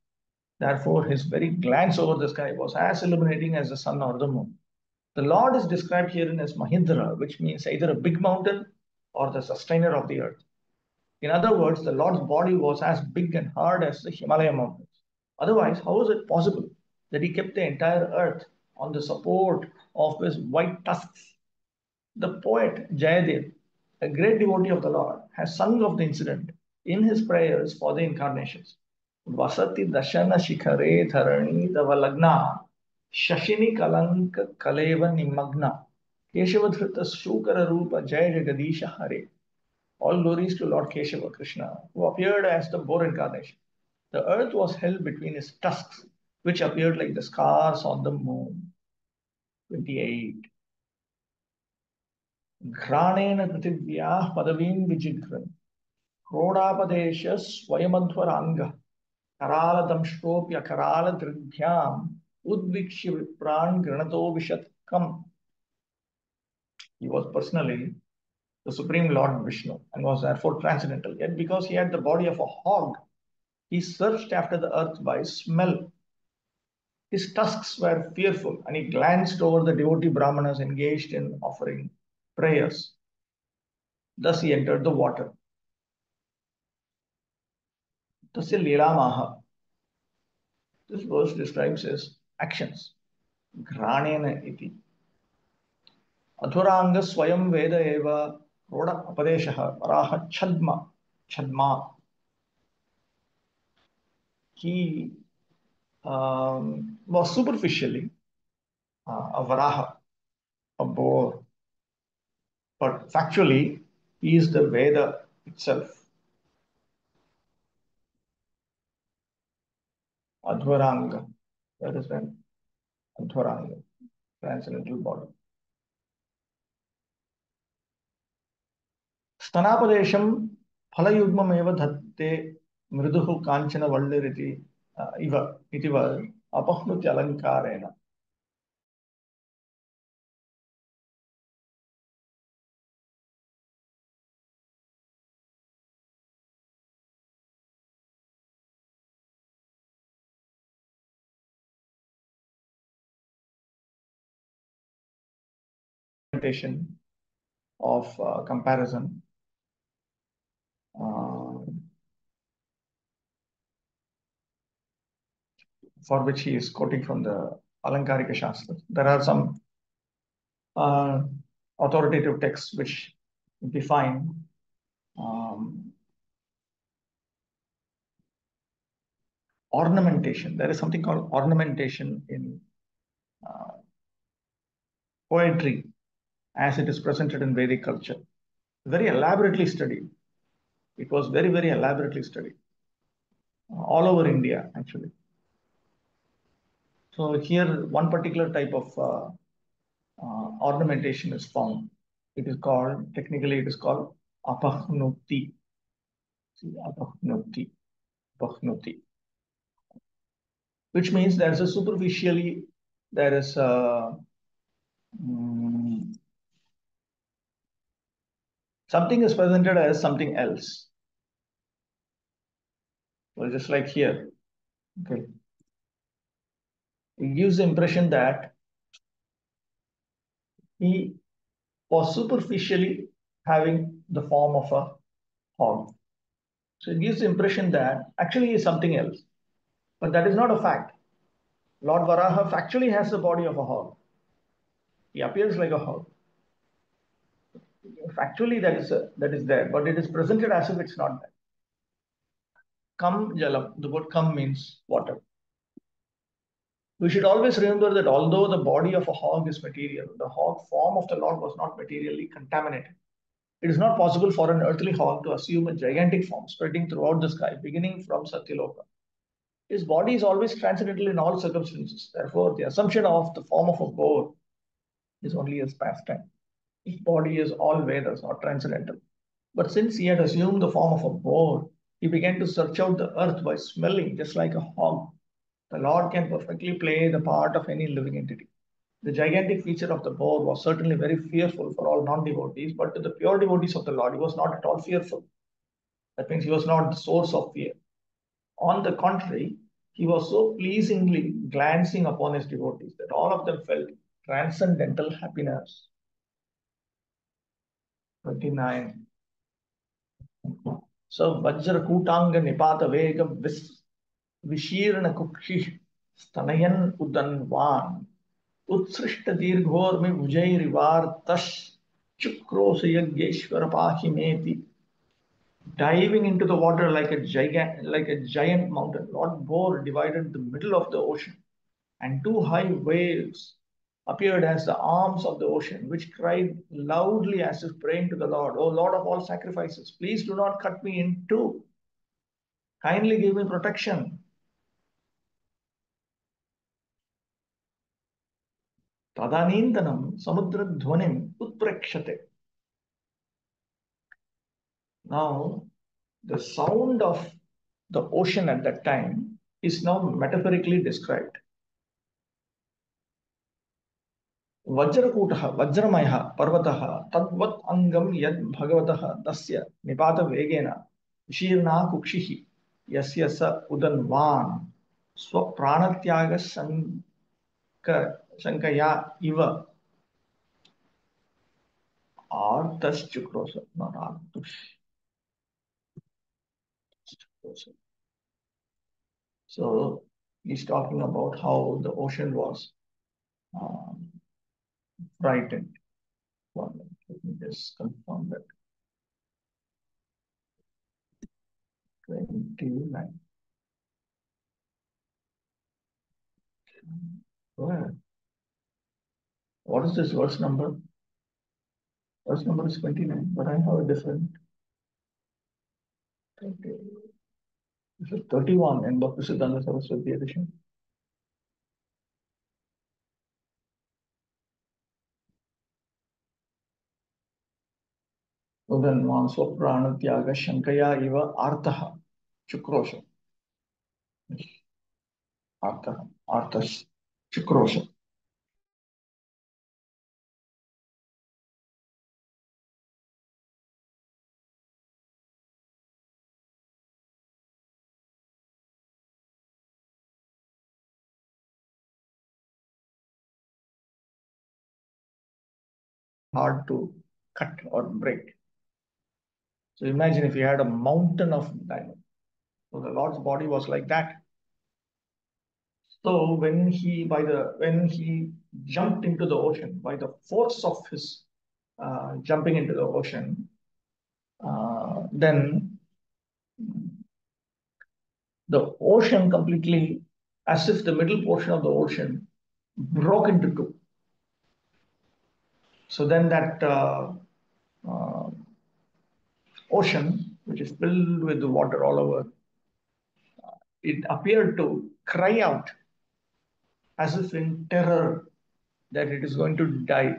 Therefore, his very glance over the sky was as illuminating as the sun or the moon. The Lord is described herein as Mahindra, which means either a big mountain or the sustainer of the earth. In other words, the Lord's body was as big and hard as the Himalaya mountains. Otherwise, how is it possible that he kept the entire earth on the support of his white tusks? The poet Jayadev, a great devotee of the Lord, has sung of the incident in his prayers for the incarnations. Vasati dashana shikhare dharani davalagna shashini kalanka kaleva nimagna Keshavadhrita shukara rupa jaya jagadisha hare. All glories to Lord Keshava Krishna, who appeared as the boar incarnation. The earth was held between his tusks, which appeared like the scars on the moon. 28. Ghranena prithivya padavim vijigran. Krodapadesha swayamadhvaranga. Karala damshropya karala dridhyam. Udvikshya vipran granato vishatkam. He was personally the Supreme Lord Vishnu and was therefore transcendental. Yet, because he had the body of a hog, he searched after the earth by smell. His tusks were fearful, and he glanced over the devotee Brahmanas engaged in offering prayers. Thus he entered the water. Tasya Lilamaha. This verse describes his actions. Granena iti. Adhuranga swayam veda eva roda apadeshaha varaha chadma. He was superficially a varaha, a boar, but factually he is the Veda itself. Adhuranga, that is when Adhuranga, transcendental body. Stanapadesham phalayudmam eva dhatte mriduhu kanchana valliriti iva itiva apahnuti alankarena. Of comparison for which he is quoting from the Alankarika Shastra. There are some authoritative texts which define ornamentation. There is something called ornamentation in poetry as it is presented in Vedic culture. Very elaborately studied. It was very, very elaborately studied. All over India, actually. So here, one particular type of ornamentation is found. It is called, technically it is called apahnuti. See, apahnuti, apahnuti. Which means there is a superficially, there is a, something is presented as something else. So just like here, okay. It gives the impression that he was superficially having the form of a hog. So it gives the impression that actually he is something else. But that is not a fact. Lord Varaha factually has the body of a hog. He appears like a hog. Factually that is there, but it is presented as if it's not there. Kam jalam, the word kam means water. We should always remember that although the body of a hog is material, the hog form of the Lord was not materially contaminated. It is not possible for an earthly hog to assume a gigantic form spreading throughout the sky, beginning from Satyaloka. His body is always transcendental in all circumstances. Therefore, the assumption of the form of a boar is only his pastime. His body is all Vedas, not transcendental. But since he had assumed the form of a boar, he began to search out the earth by smelling, just like a hog. The Lord can perfectly play the part of any living entity. The gigantic feature of the boar was certainly very fearful for all non-devotees, but to the pure devotees of the Lord, he was not at all fearful. That means he was not the source of fear. On the contrary, he was so pleasingly glancing upon his devotees that all of them felt transcendental happiness. 29. So Vajra Kutanga Nipata Vega Vishirna Kukshi Stanayan Udanvan Utsrishta Dirghormi Vijay Rivar Tash Chukrosa Yageshwara Pahimeti. Diving into the water like a giant mountain, Lord Boar divided the middle of the ocean, and two high waves appeared as the arms of the ocean, which cried loudly as if praying to the Lord, "O Lord of all sacrifices, please do not cut me in two. Kindly give me protection." Tadanindanam samudra dhvanim utprekshate. Now, the sound of the ocean at that time is now metaphorically described. वज्रकूटः वज्रमयः पर्वतः तद्वत् अङ्गं यद् भगवतः तस्य निपातवेगेन विशीर्णा कुक्षिः यस्य स उदन्वान् स्वप्राणत्यागशङ्कया इव आर्तश्चुक्रोश, not artush. So he's talking about how the ocean was frightened. One minute, let me just confirm that. 29. Where? What is this verse number? Verse number is 29, but I have a different. Okay. This is 31 in Bhakti-siddhanta Saraswati edition. Udanvan swapranatyaga shankaya iva artaha chukrosha. Artaha, artas, chukrosha. Hard to cut or break. So imagine if you had a mountain of diamond. So the Lord's body was like that. So when he jumped into the ocean, by the force of his jumping into the ocean, then the ocean completely, as if the middle portion of the ocean broke into two. So then that ocean, which is filled with water all over, it appeared to cry out as if in terror that it is going to die.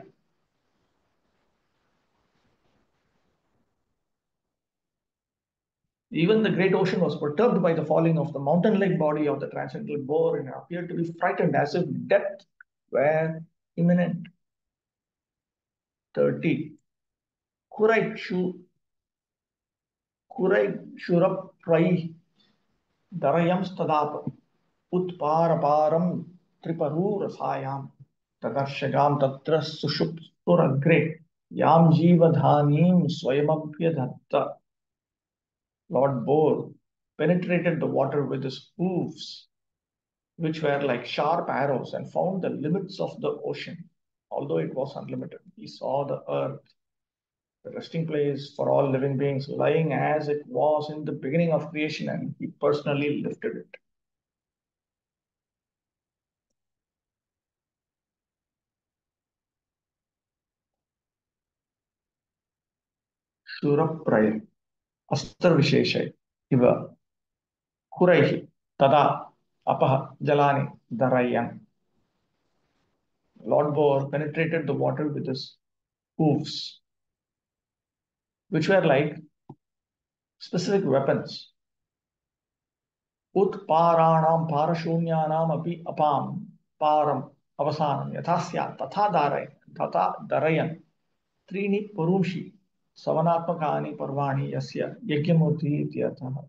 Even the great ocean was perturbed by the falling of the mountain-like body of the transcendental boar and appeared to be frightened as if death were imminent. 30. Kuraikshu Shuraprai Darayam Stadap Utparaparam Triparurasayam Takarshagam Tatra Sushupuragre Yam Jivadhanim Swayamabhyadhatta. Lord Boar penetrated the water with his hoofs, which were like sharp arrows, and found the limits of the ocean, although it was unlimited. He saw the earth, the resting place for all living beings, lying as it was in the beginning of creation, and he personally lifted it. Shurapraya Astra Vishesha Iva Kuraihi Tada Apaha Jalani Darayan. Lord Boar penetrated the water with his hoofs, which were like specific weapons. Utparanam parashunyanam api apam param avasanam yathasya tatha darayan trini purushi savanatmakani parvani yasya yagyamurti ityartha.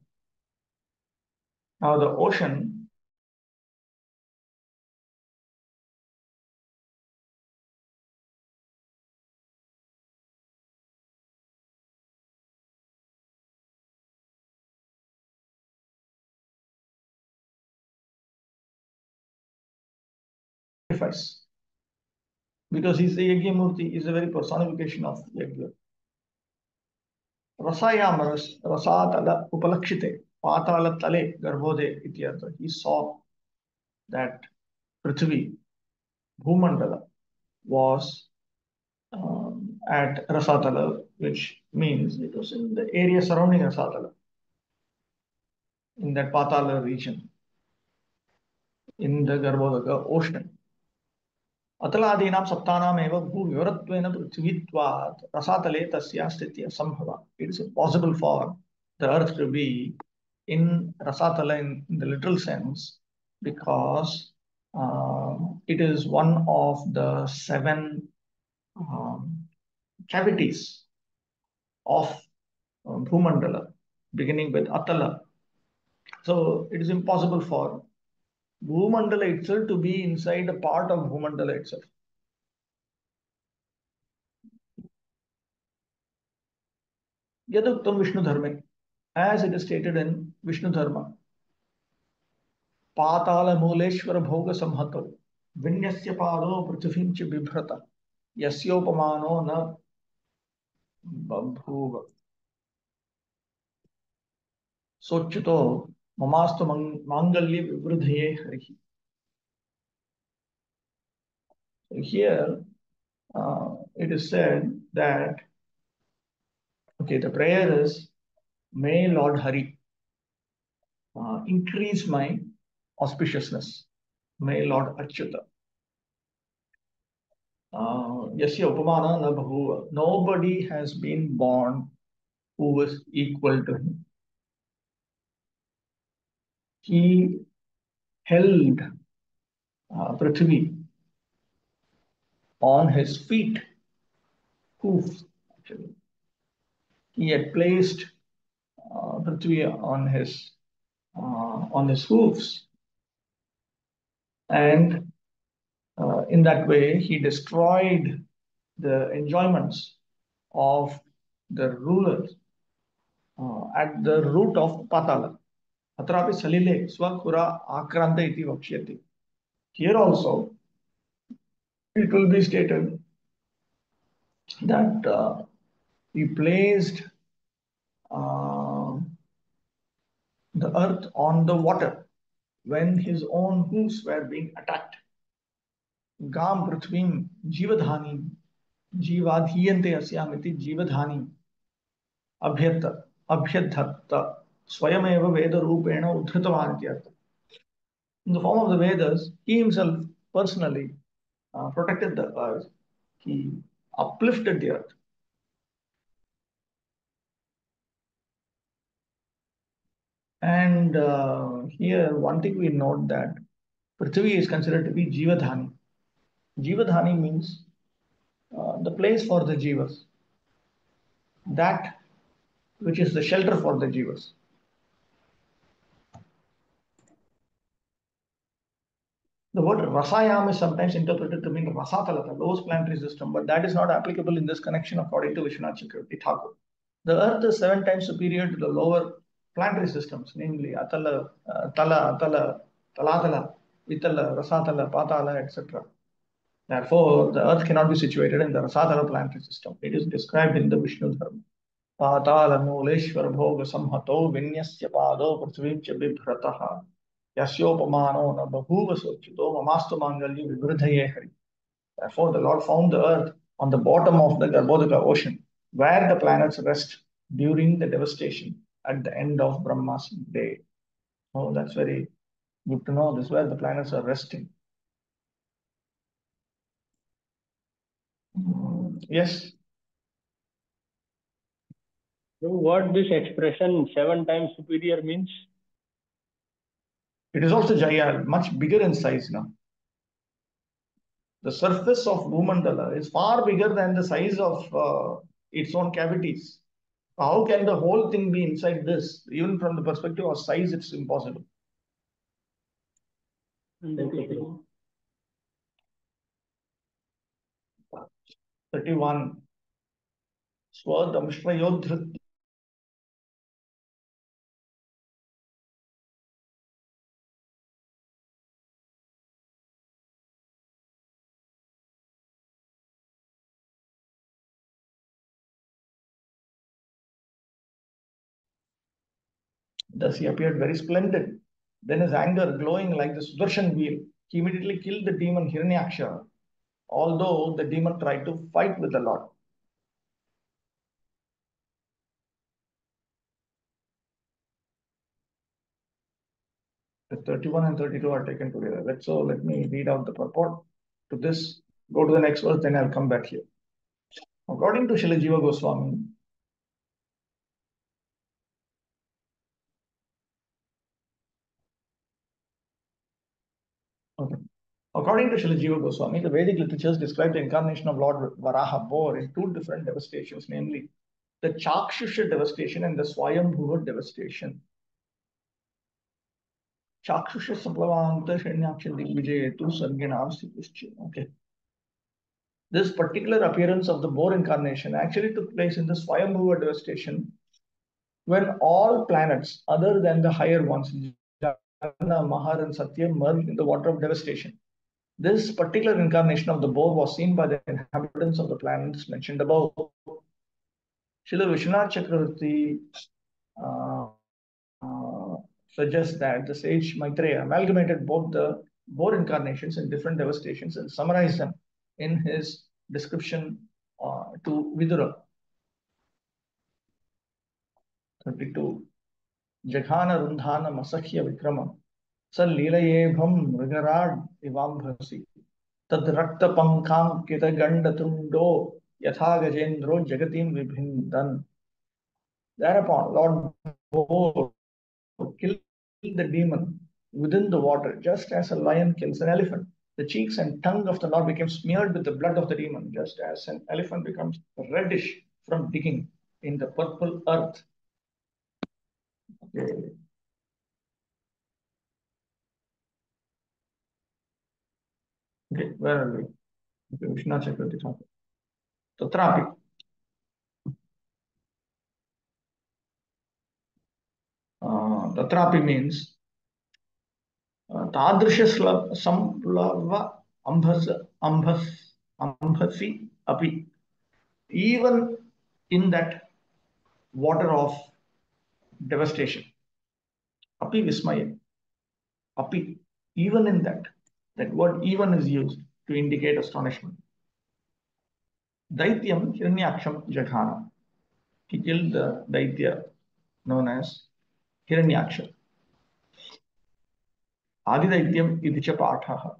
Now the ocean sacrifice, because he's the Yagyamurti, is a very personification of Yagya. Rasayam rasatala upalakshite patala tale garbhode ityartha. He saw that Prithvi, Bhumandala, was at Rasatala, which means it was in the area surrounding Rasatala, in that Patala region, in the Garbhodaka ocean. Ataladinam saptanam eva bhu vivarattvena prithvitvat rasatale tasya sthitya sambhava. It is possible for the earth to be in Rasatala in the literal sense because It is one of the 7 cavities of Bhumandala, beginning with Atala. So it is impossible for Bhumandala itself to be inside a part of Bhumandala itself. Yaduktam Vishnu Dharma, as it is stated in Vishnu Dharma, Patala Muleshwara Bhoga Samhato, Vinyasya Pado Prithvim Ch Bibhrata, Yasyopamano Na Babhuva. Sochito Mamastu Mangalya Vivridhaye Harihi. Here it is said that, okay, the prayer is, may Lord Hari increase my auspiciousness. May Lord Achyuta. Yasya Upamana na Bhahuva. Nobody has been born who was equal to him. He held Prithvi on his feet, hoofs actually. He had placed Prithvi on his hoofs, and in that way he destroyed the enjoyments of the rulers at the root of Patala. Atrapi salile swakura akranta iti vakshyati. Here also it will be stated that he placed the earth on the water when his own hoofs were being attacked. Gam prithvim jivadhani jivadhiyante asyamiti jivadhani abhyadhatta swayameva veda rupena udhritavan ityartha. In the form of the Vedas, he himself personally protected the earth. He uplifted the earth. And here, one thing we note that Prithvi is considered to be Jivadhani. Jivadhani means the place for the Jivas, that which is the shelter for the Jivas. The word Rasayam is sometimes interpreted to mean Rasatalata, lowest planetary system, but that is not applicable in this connection according to Vishwanath Chakravarti Thakur. The Earth is 7 times superior to the lower planetary systems, namely Atala, Tala, Atala, Talatala, Vitala, Rasatala, Patala, etc. Therefore, the Earth cannot be situated in the Rasatala planetary system. It is described in the Vishnu Dharma. Patala Muleshwar Bhoga Samhato Vinyasya Pado Prithvim Cha Bibhrataha Yasyopamano Na Bahuva Sochito Mamastu Mangalya Vivridhaye Hari. Therefore, the Lord found the earth on the bottom of the Garbhodaka ocean, where the planets rest during the devastation at the end of Brahma's day. Oh, that's very good to know. This is where the planets are resting. Yes. So what this expression 7 times superior means? It is also Jaya, much bigger in size now. The surface of Bhumandala is far bigger than the size of its own cavities. How can the whole thing be inside this? Even from the perspective of size, it's impossible. 31. Swadamshrayodhrit. Thus he appeared very splendid. Then his anger glowing like the Sudarshan wheel, he immediately killed the demon Hiranyaksha, although the demon tried to fight with the Lord. The 31 and 32 are taken together. Let me read out the purport to this. Go to the next verse, then I'll come back here. According to Srila Jiva Goswami, okay. According to Srila Jiva Goswami, the Vedic literatures describe the incarnation of Lord Varaha boar in two different devastations, namely the Chakshusha devastation and the Swayambhuva devastation. Chakshusha Saplavanta Shenyaksha Digvijayetu Sarginam Sripishchi. Okay. This particular appearance of the boar incarnation actually took place in the Swayambhuva devastation when all planets other than the higher ones, Jana, Mahar, and Satya, merged in the water of devastation. This particular incarnation of the boar was seen by the inhabitants of the planets mentioned above. Srila Vishwanath Chakravarti suggests that the sage Maitreya amalgamated both the boar incarnations in different devastations and summarized them in his description to Vidura. 32. Jaghana Rundhana Masakya Vikramam Sallilayebham Mrigarad Ivambhasi Tad Rakta Pankam Kita Gandatundo Yatha Gajendro Jagatim Vibhindan. Thereupon, Lord Boar killed the demon within the water, just as a lion kills an elephant. The cheeks and tongue of the Lord became smeared with the blood of the demon, just as an elephant becomes reddish from digging in the purple earth. Okay. Okay, where are we? Okay, Vishnu Chakravarti Thakur. Tatrapi. Tatrapi means Tadrisha Samplava Ambhasi Api. Even in that water of devastation. Api Vismaya. Api. Even in that. That word even is used to indicate astonishment. Daityam Hiranyaksham Jaghana. He killed the Daitya known as Hiranyaksha. Adidaityam Idicha Pathaha.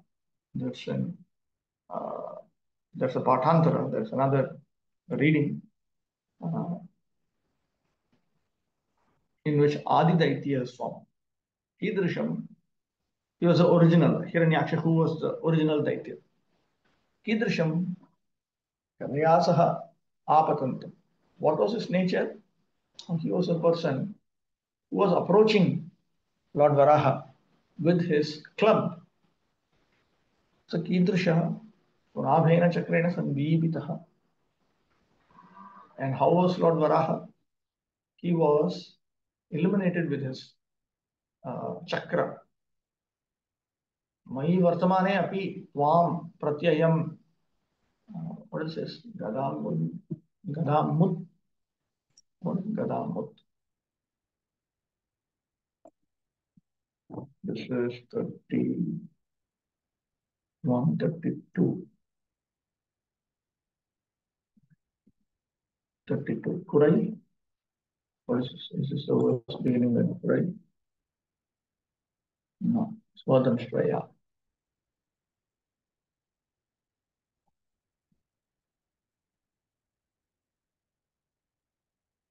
There's a Pathantara, there's another reading in which Adidaitya is formed. Kidrisham, he was the original, Hiranyaksha, who was the original Daitya. Kidrisham Karyasaha Apatantam. What was his nature? He was a person who was approaching Lord Varaha with his club. So Kidrisha Punabhena Chakrena Sandibitaha. And how was Lord Varaha? He was illuminated with his chakra. Mai Vartamane Api Tvam Pratyayam. What is this? Gadamut. Gadamut. What is Gadamut? This is 31, 32. 32. Kurai. What is this? Is this the words beginning with Kurai? No. Swadam Shreya.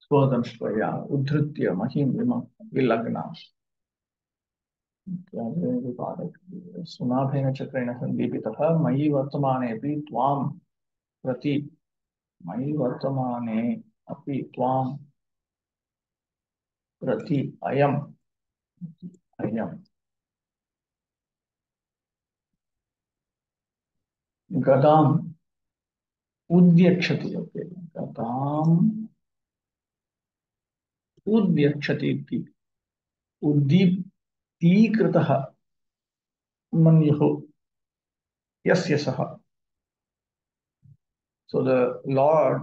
Swadam Shreya. Udhritya Mahim Vima Vilagna. Sunabhena Chakrena Sandipitaha Mayi Vartamane Api Tvam Prati Mayi Vartamane Api Tvam Prati Ayam Gadam Udyakshati. Okay. Gadam Udyakshati Uddiptikritaha Manyuhu Yasyasaha. So the Lord,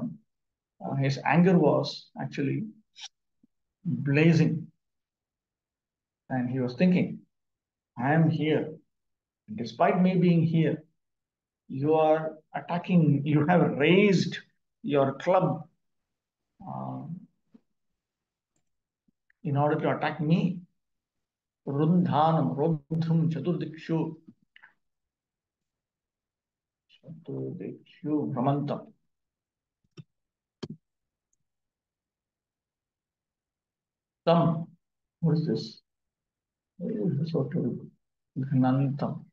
his anger was actually blazing. And he was thinking, I am here. Despite me being here, you are attacking, you have raised your club in order to attack me. Rundhanam, Rodhum, Chaturdikshu, Brahmantam. Tam, what is this? What is this? Ghanantam.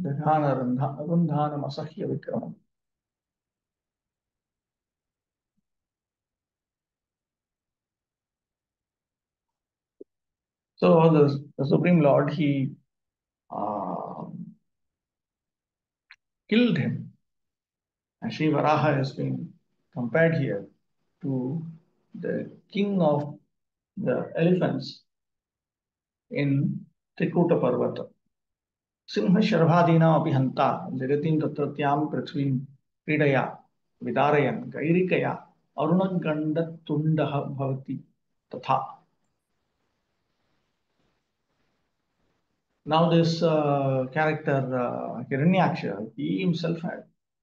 Rundhanam asahya vikramam. So the Supreme Lord, he killed him. And Sri Varaha has been compared here to the king of the elephants in Trikuta Parvata. Simha Sharvadina api hanta jagatim tatratyam prithvim pridaya vidarayan gairikaya arunaganda tundaha bhavati tatha. Now this character Hiranyaksha, he himself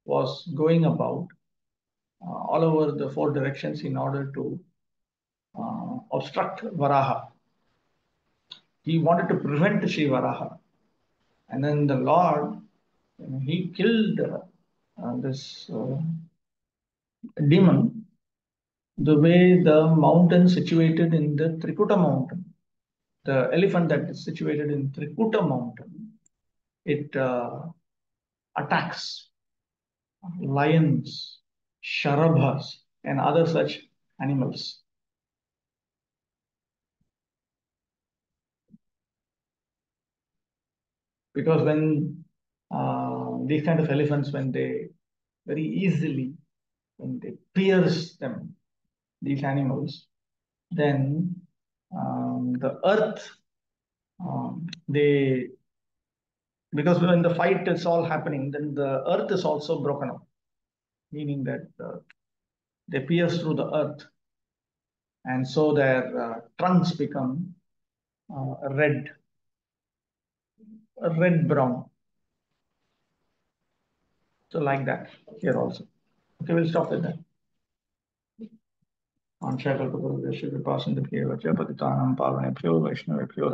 was going about all over the four directions in order to obstruct Varaha. He wanted to prevent Sri Varaha. And then the Lord, he killed this demon the way the mountain situated in the Trikuta mountain, the elephant that is situated in Trikuta mountain, it attacks lions, sharabhas, and other such animals. Because when these kind of elephants, when they very easily, when they pierce them, these animals, then the earth, they, because when the fight is all happening, then the earth is also broken up, meaning that they pierce through the earth, and so their trunks become red brown. So like that here also. Okay, we'll stop with that. On Shakalpurveshya Vipassana Devacha Patitanam Pavanebhyo Vaishnavebhyo